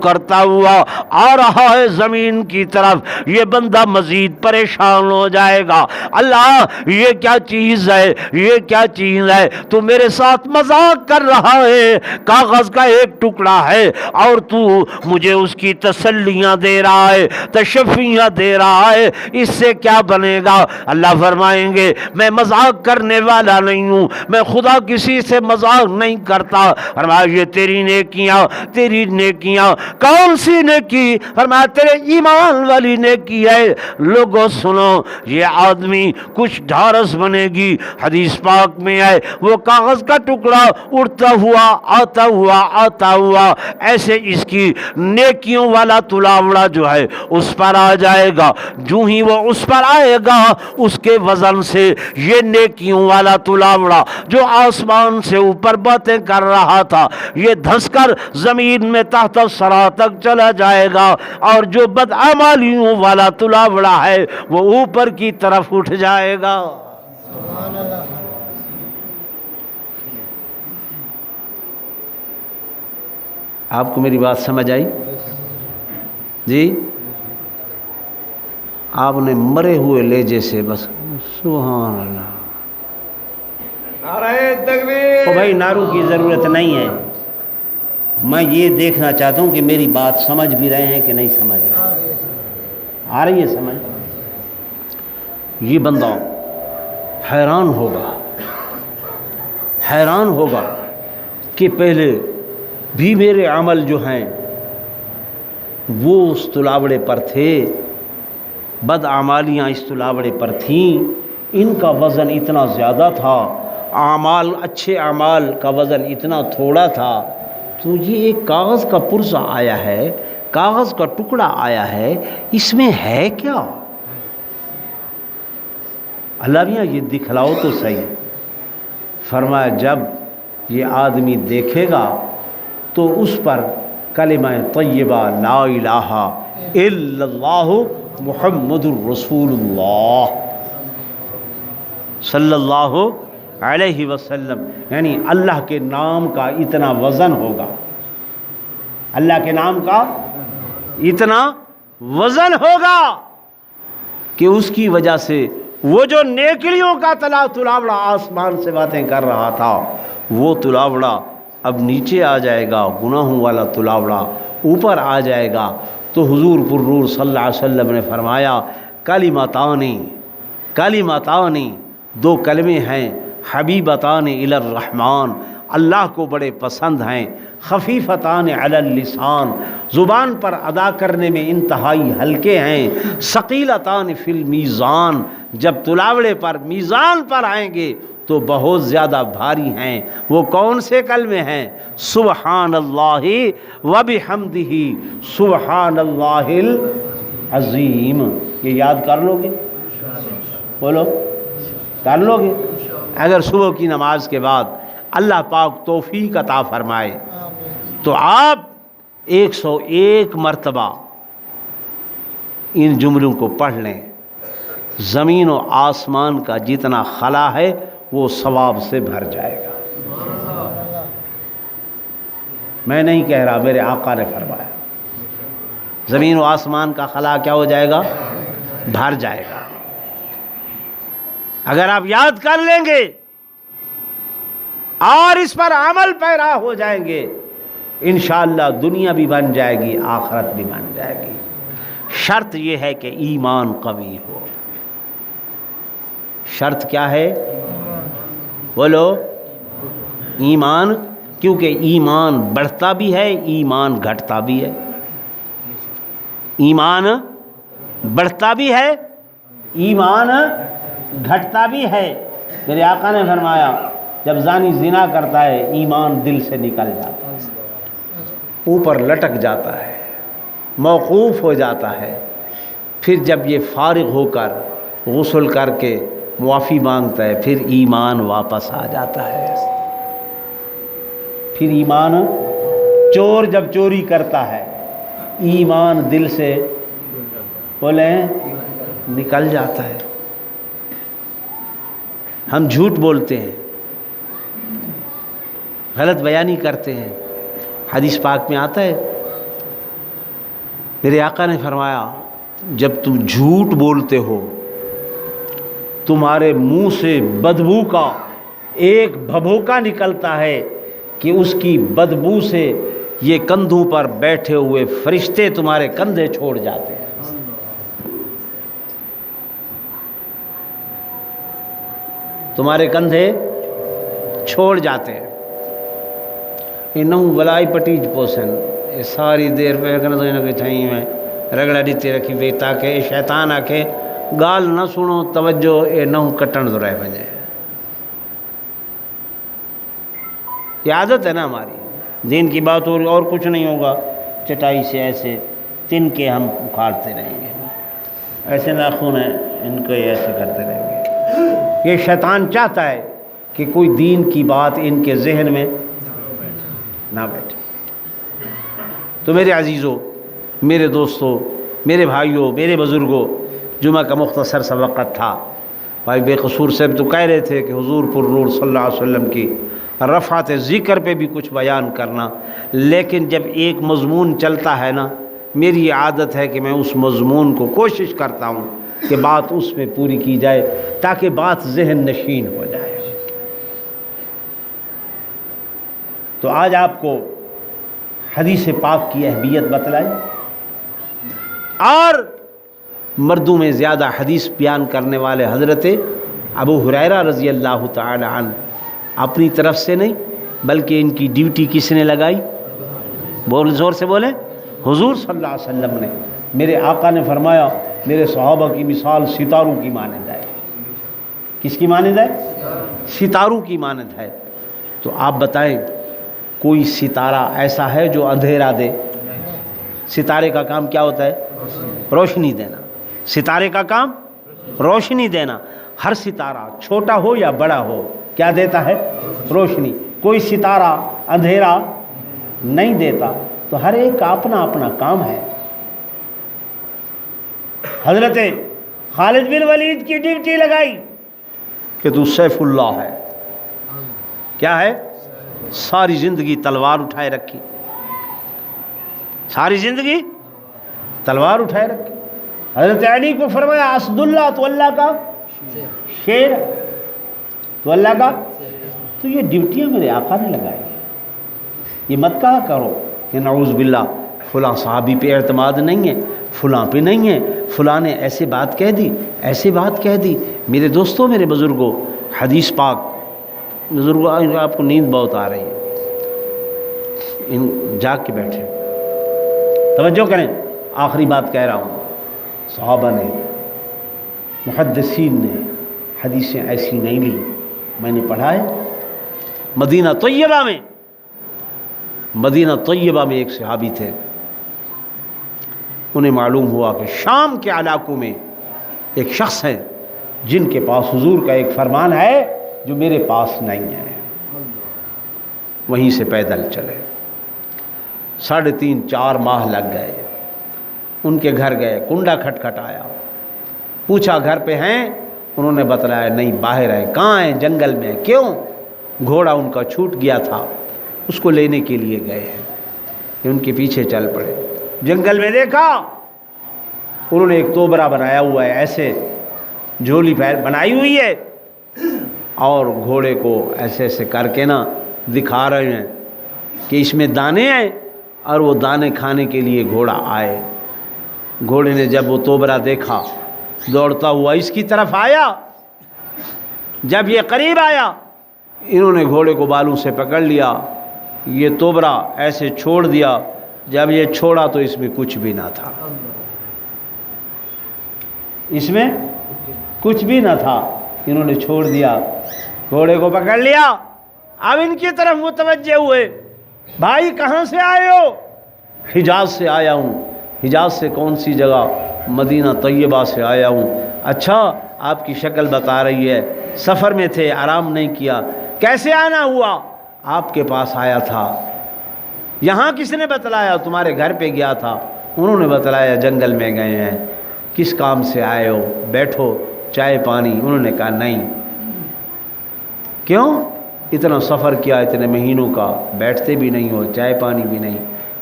کرتا ہوا آ رہا ہے زمین کی طرف۔ یہ بندہ مزید پریشان ہو جائے گا، اللہ یہ کیا چیز ہے، یہ کیا چیز ہے؟ تو میرے ساتھ مذاق کر رہا ہے، کاغذ کا ایک ٹکڑا ہے اور تو مجھے اس کی تسلیاں دے رہا ہے، تشفیاں دے رہا ہے، اس سے کیا بنے گا؟ اللہ فرمائیں گے میں مذاق کرنے والا نہیں ہوں، میں خدا کسی سے مذاق نہیں کرتا۔ فرمایا یہ تیری نیکیاں کون سی نیکی؟ فرمایا تیرے ایمان والی نیکی ہے۔ لوگوں سنو، یہ آدمی کچھ ڈھارس بنے گی، حدیث پاک میں ہے وہ کاغذ کا ٹکڑا اڑتا ہوا آتا ہوا ایسے اس کی نیکیوں والا تلاوڑا جو ہے اس پر آ جائے گا۔ جو ہی وہ اس پر آئے گا اس کے وزن سے یہ نیکیوں والا تلاوڑا جو آسمان سے اوپر باتیں کر رہا تھا یہ دھس کر زمین میں تحت الثری تک چلا جائے گا، اور جو بدعمالیوں والا تلاوڑا ہے وہ اوپر کی طرف اٹھ جائے گا۔ آپ کو میری بات سمجھ آئی؟ جی آپ نے مرے ہوئے لہجے سے بس سبحان اللہ، نعرہ تکبیر۔ بھائی نعروں کی ضرورت نہیں ہے، میں یہ دیکھنا چاہتا ہوں کہ میری بات سمجھ بھی رہے ہیں کہ نہیں سمجھ رہے، آ رہی ہے سمجھ؟ یہ بندہ حیران ہوگا کہ پہلے بھی میرے عمل جو ہیں وہ اس تلاوڑے پر تھے، بدعمالیاں اس تلاوڑے پر تھیں، ان کا وزن اتنا زیادہ تھا، اچھے اعمال کا وزن اتنا تھوڑا تھا، تو یہ ایک کاغذ کا پرزہ آیا ہے، کاغذ کا ٹکڑا آیا ہے، اس میں ہے کیا؟ اللہ میاں یہ دکھلاؤ تو صحیح۔ فرمایا جب یہ آدمی دیکھے گا تو اس پر کلمہ طیبہ لا الہ الا اللہ محمد الرسول اللہ صلی اللہ علیہ وسلم، یعنی اللہ کے نام کا اتنا وزن ہوگا، اللہ کے نام کا اتنا وزن ہوگا کہ اس کی وجہ سے وہ جو نیکیوں کا تلاوڑا آسمان سے باتیں کر رہا تھا وہ تلاوڑا اب نیچے آ جائے گا، گناہوں والا تلاوڑا اوپر آ جائے گا۔ تو حضور پر نور صلی اللہ علیہ وسلم نے فرمایا کلمتان دو کلمے ہیں، حبیبتان الی الرحمن اللہ کو بڑے پسند ہیں، خفیفتان علی اللسان زبان پر ادا کرنے میں انتہائی ہلکے ہیں، ثقیلتان فی المیزان جب تلاوڑے پر میزان پر آئیں گے تو بہت زیادہ بھاری ہیں۔ وہ کون سے کلمے ہیں؟ سبحان اللہ وبحمدہ سبحان اللہ العظیم۔ یہ یاد کر لو گے؟ بولو کر لو گے؟ اگر صبح کی نماز کے بعد اللہ پاک توفیق عطا فرمائے تو آپ 101 مرتبہ ان جملوں کو پڑھ لیں، زمین و آسمان کا جتنا خلا ہے وہ ثواب سے بھر جائے گا۔ میں نہیں کہہ رہا، میرے آقا نے فرمایا زمین و آسمان کا خلا کیا ہو جائے گا؟ بھر جائے گا۔ اگر آپ یاد کر لیں گے اور اس پر عمل پیرا ہو جائیں گے انشاءاللہ دنیا بھی بن جائے گی، آخرت بھی بن جائے گی۔ شرط یہ ہے کہ ایمان قوی ہو۔ شرط کیا ہے؟ بولو ایمان، کیونکہ ایمان بڑھتا بھی ہے، ایمان گھٹتا بھی ہے۔ ایمان بڑھتا بھی ہے، ایمان گھٹتا بھی ہے۔ میرے آقا نے فرمایا جب زانی زنا کرتا ہے ایمان دل سے نکل جاتا ہے، اوپر لٹک جاتا ہے، موقوف ہو جاتا ہے۔ پھر جب یہ فارغ ہو کر غسل کر کے معافی مانگتا ہے پھر ایمان واپس آ جاتا ہے۔ پھر ایمان، چور جب چوری کرتا ہے ایمان دل سے بولیں نکل جاتا ہے۔ ہم جھوٹ بولتے ہیں، غلط بیانی کرتے ہیں، حدیث پاک میں آتا ہے میرے آقا نے فرمایا جب تم جھوٹ بولتے ہو تمہارے منہ سے بدبو کا ایک بھبوکا نکلتا ہے کہ اس کی بدبو سے یہ کندھوں پر بیٹھے ہوئے فرشتے تمہارے کندھے چھوڑ جاتے ہیں۔ تمہارے کندھے چھوڑ جاتے ہیں۔ انہوں بلائی پٹیج پوسن یہ ساری دیر پہ کرنا تو انہوں کے چھائیں میں رگڑا دیتے رکھی بے تاکہ شیطان آکے گال نہ سنو توجہ اے نہوں کٹن دو رہے بجے۔ یہ عادت ہے نا ہماری، دین کی بات اور کچھ نہیں ہوگا چٹائی سے ایسے تن کے ہم اکھاڑتے رہیں گے، ایسے ناخن ہیں ان کو ایسے کرتے رہیں گے۔ یہ شیطان چاہتا ہے کہ کوئی دین کی بات ان کے ذہن میں نہ بیٹھے۔ تو میرے عزیزوں، میرے دوستوں، میرے بھائیوں، میرے بزرگوں، جمعہ کا مختصر سا وقت تھا۔ بھائی بے قصور صاحب تو کہہ رہے تھے کہ حضور پر نور صلی اللہ علیہ وسلم کی رفعت ذکر پہ بھی کچھ بیان کرنا، لیکن جب ایک مضمون چلتا ہے نا میری یہ عادت ہے کہ میں اس مضمون کو کوشش کرتا ہوں کہ بات اس میں پوری کی جائے تاکہ بات ذہن نشین ہو جائے۔ تو آج آپ کو حدیث پاک کی اہمیت بتلائی اور مردوں میں زیادہ حدیث بیان کرنے والے حضرت ابو ہریرہ رضی اللہ تعالی عنہ اپنی طرف سے نہیں بلکہ ان کی ڈیوٹی کس نے لگائی؟ بول زور سے بولیں، حضور صلی اللہ علیہ وسلم نے۔ میرے آقا نے فرمایا میرے صحابہ کی مثال ستاروں کی مانند ہے۔ کس کی مانند ہے؟ ستاروں کی مانند ہے۔ تو آپ بتائیں کوئی ستارہ ایسا ہے جو اندھیرا دے؟ ستارے کا کام کیا ہوتا ہے؟ روشنی دینا۔ ستارے کا کام روشنی دینا۔ ہر ستارہ چھوٹا ہو یا بڑا ہو کیا دیتا ہے؟ روشنی۔ کوئی ستارہ اندھیرا نہیں دیتا۔ تو ہر ایک کا اپنا اپنا کام ہے۔ حضرت خالد بن ولید کی ڈیوٹی لگائی کہ تو سیف اللہ ہے۔ کیا ہے؟ ساری زندگی تلوار اٹھائے رکھی، ساری زندگی تلوار اٹھائے رکھی۔ حضرت علی کو فرمایا اسد اللہ، تو اللہ کا شیر، تو اللہ کا۔ تو یہ ڈیوٹیاں میرے آقا نے لگائی ہیں۔ یہ مت کہا کرو کہ نعوذ باللہ فلاں صحابی پہ اعتماد نہیں ہے، فلاں پہ نہیں ہے، فلاں نے ایسے بات کہہ دی، ایسے بات کہہ دی۔ میرے دوستوں، میرے بزرگوں، حدیث پاک، بزرگوں آپ کو نیند بہت آ رہی ہے، ان جاگ کے بیٹھے توجہ کریں۔ آخری بات کہہ رہا ہوں، صحابہ نے، محدثین نے حدیثیں ایسی نہیں لی، میں نے پڑھا ہے مدینہ طیبہ میں ایک صحابی تھے، انہیں معلوم ہوا کہ شام کے علاقوں میں ایک شخص ہے جن کے پاس حضور کا ایک فرمان ہے جو میرے پاس نہیں ہے۔ وہیں سے پیدل چلے، 3.5-4 ماہ لگ گئے۔ ان کے گھر گئے، کنڈا کھٹکھٹایا، پوچھا گھر پہ ہیں؟ انہوں نے بتلایا نہیں باہر ہے۔ کہاں ہیں؟ جنگل میں۔ کیوں؟ گھوڑا ان کا چھوٹ گیا تھا، اس کو لینے کے لیے گئے ہیں۔ یہ ان کے پیچھے چل پڑے، جنگل میں دیکھا انہوں نے ایک توبرا بنایا ہوا ہے، ایسے جھولی بنائی ہوئی ہے اور گھوڑے کو ایسے ایسے کر کے نا دکھا رہے ہیں کہ اس میں دانے ہیں، اور وہ دانے کھانے کے لیے گھوڑا آئے۔ گھوڑے نے جب وہ توبرا دیکھا دوڑتا ہوا اس کی طرف آیا۔ جب یہ قریب آیا انہوں نے گھوڑے کو بالوں سے پکڑ لیا، یہ توبرا ایسے چھوڑ دیا۔ جب یہ چھوڑا تو اس میں کچھ بھی نہ تھا۔ اس میں کچھ بھی نہ تھا، انہوں نے چھوڑ دیا، گھوڑے کو پکڑ لیا۔ اب ان کی طرف متوجہ ہوئے، بھائی کہاں سے آئے ہو؟ حجاز سے آیا ہوں۔ حجاز سے کون سی جگہ؟ مدینہ طیبہ سے آیا ہوں۔ اچھا، آپ کی شکل بتا رہی ہے سفر میں تھے، آرام نہیں کیا، کیسے آنا ہوا؟ آپ کے پاس آیا تھا۔ یہاں کس نے بتلایا؟ تمہارے گھر پہ گیا تھا، انہوں نے بتلایا جنگل میں گئے ہیں۔ کس کام سے آئے ہو؟ بیٹھو، چائے پانی؟ انہوں نے کہا نہیں۔ کیوں؟ اتنا سفر کیا اتنے مہینوں کا، بیٹھتے بھی نہیں ہو، چائے پانی بھی نہیں۔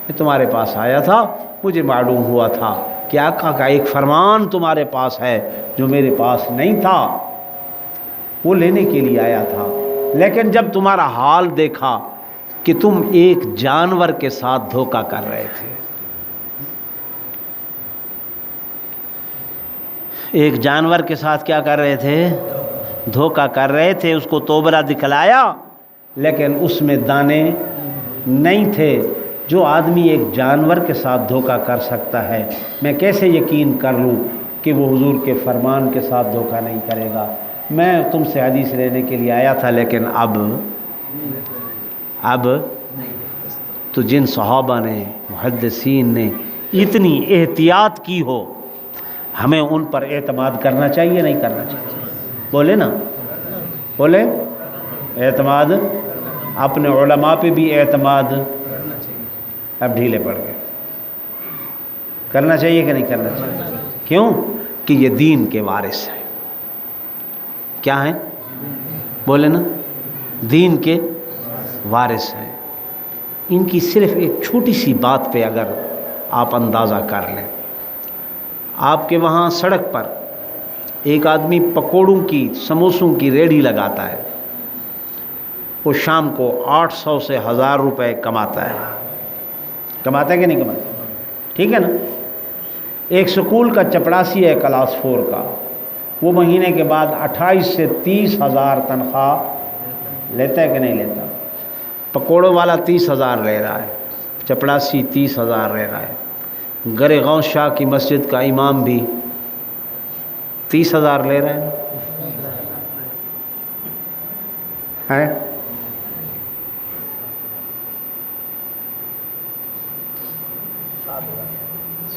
میں تمہارے پاس آیا تھا، مجھے معلوم ہوا تھا کہ آقا کا ایک فرمان تمہارے پاس ہے جو میرے پاس نہیں تھا، وہ لینے کے لیے آیا تھا۔ لیکن جب تمہارا حال دیکھا کہ تم ایک جانور کے ساتھ دھوکہ کر رہے تھے، ایک جانور کے ساتھ کیا کر رہے تھے؟ دھوکہ کر رہے تھے۔ اس کو توبرا دکھلایا لیکن اس میں دانے نہیں تھے۔ جو آدمی ایک جانور کے ساتھ دھوکہ کر سکتا ہے، میں کیسے یقین کر لوں کہ وہ حضور کے فرمان کے ساتھ دھوکہ نہیں کرے گا؟ میں تم سے حدیث لینے کے لیے آیا تھا، لیکن اب تو جن صحابہ نے، محدثین نے اتنی احتیاط کی ہو، ہمیں ان پر اعتماد کرنا چاہیے نہیں کرنا چاہیے؟ بولے نا، بولے اعتماد، اپنے علماء پہ بھی اعتماد اب ڈھیلے پڑ گئے۔ کرنا چاہیے کہ نہیں کرنا چاہیے؟ کیوں؟ کہ یہ دین کے وارث ہیں۔ کیا ہیں؟ بولے نا، دین کے وارث ہیں۔ ان کی صرف ایک چھوٹی سی بات پہ اگر آپ اندازہ کر لیں، آپ کے وہاں سڑک پر ایک آدمی پکوڑوں کی، سموسوں کی ریڑھی لگاتا ہے، وہ شام کو 800 سے 1000 روپے کماتا ہے۔ کماتا ہے کہ نہیں کماتا؟ ٹھیک ہے نا۔ ایک سکول کا چپڑاسی ہے کلاس 4 کا، وہ مہینے کے بعد 28 سے 30 ہزار تنخواہ لیتا ہے کہ نہیں لیتا؟ پکوڑوں والا 30,000 لے رہا ہے، چپڑاسی 30,000 لے رہا ہے، گرے غوث شاہ کی مسجد کا امام بھی 30,000 لے رہے ہیں۔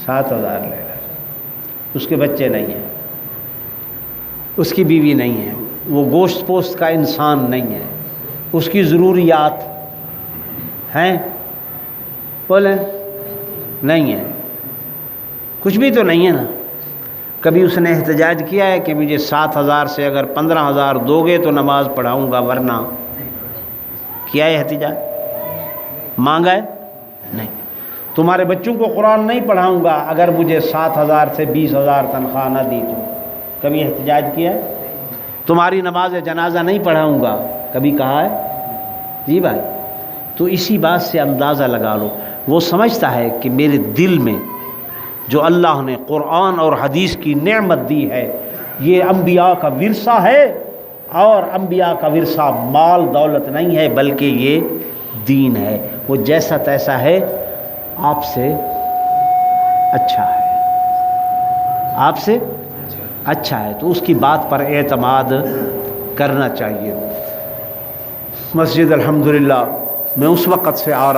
7,000 لے رہا ہے۔ اس کے بچے نہیں ہیں، اس کی بیوی نہیں ہے، وہ گوشت پوست کا انسان نہیں ہے، اس کی ضروریات ہیں؟ بولیں نہیں ہے، کچھ بھی تو نہیں ہے نا۔ کبھی اس نے احتجاج کیا ہے کہ مجھے 7,000 سے اگر 15,000 دو گے تو نماز پڑھاؤں گا، ورنہ؟ کیا ہے احتجاج؟ مانگا ہے؟ نہیں۔ تمہارے بچوں کو قرآن نہیں پڑھاؤں گا اگر مجھے 7,000 سے 20,000 تنخواہ نہ دی تو؟ کبھی احتجاج کیا ہے؟ تمہاری نماز جنازہ نہیں پڑھاؤں گا، کبھی کہا ہے؟ جی بھائی، تو اسی بات سے اندازہ لگا لو، وہ سمجھتا ہے کہ میرے دل میں جو اللہ نے قرآن اور حدیث کی نعمت دی ہے، یہ انبیاء کا ورثہ ہے، اور انبیاء کا ورثہ مال دولت نہیں ہے بلکہ یہ دین ہے۔ وہ جیسا تیسا ہے، آپ سے اچھا ہے، آپ سے اچھا ہے، تو اس کی بات پر اعتماد کرنا چاہیے۔ مسجد الحمدللہ میں اس وقت سے آ رہا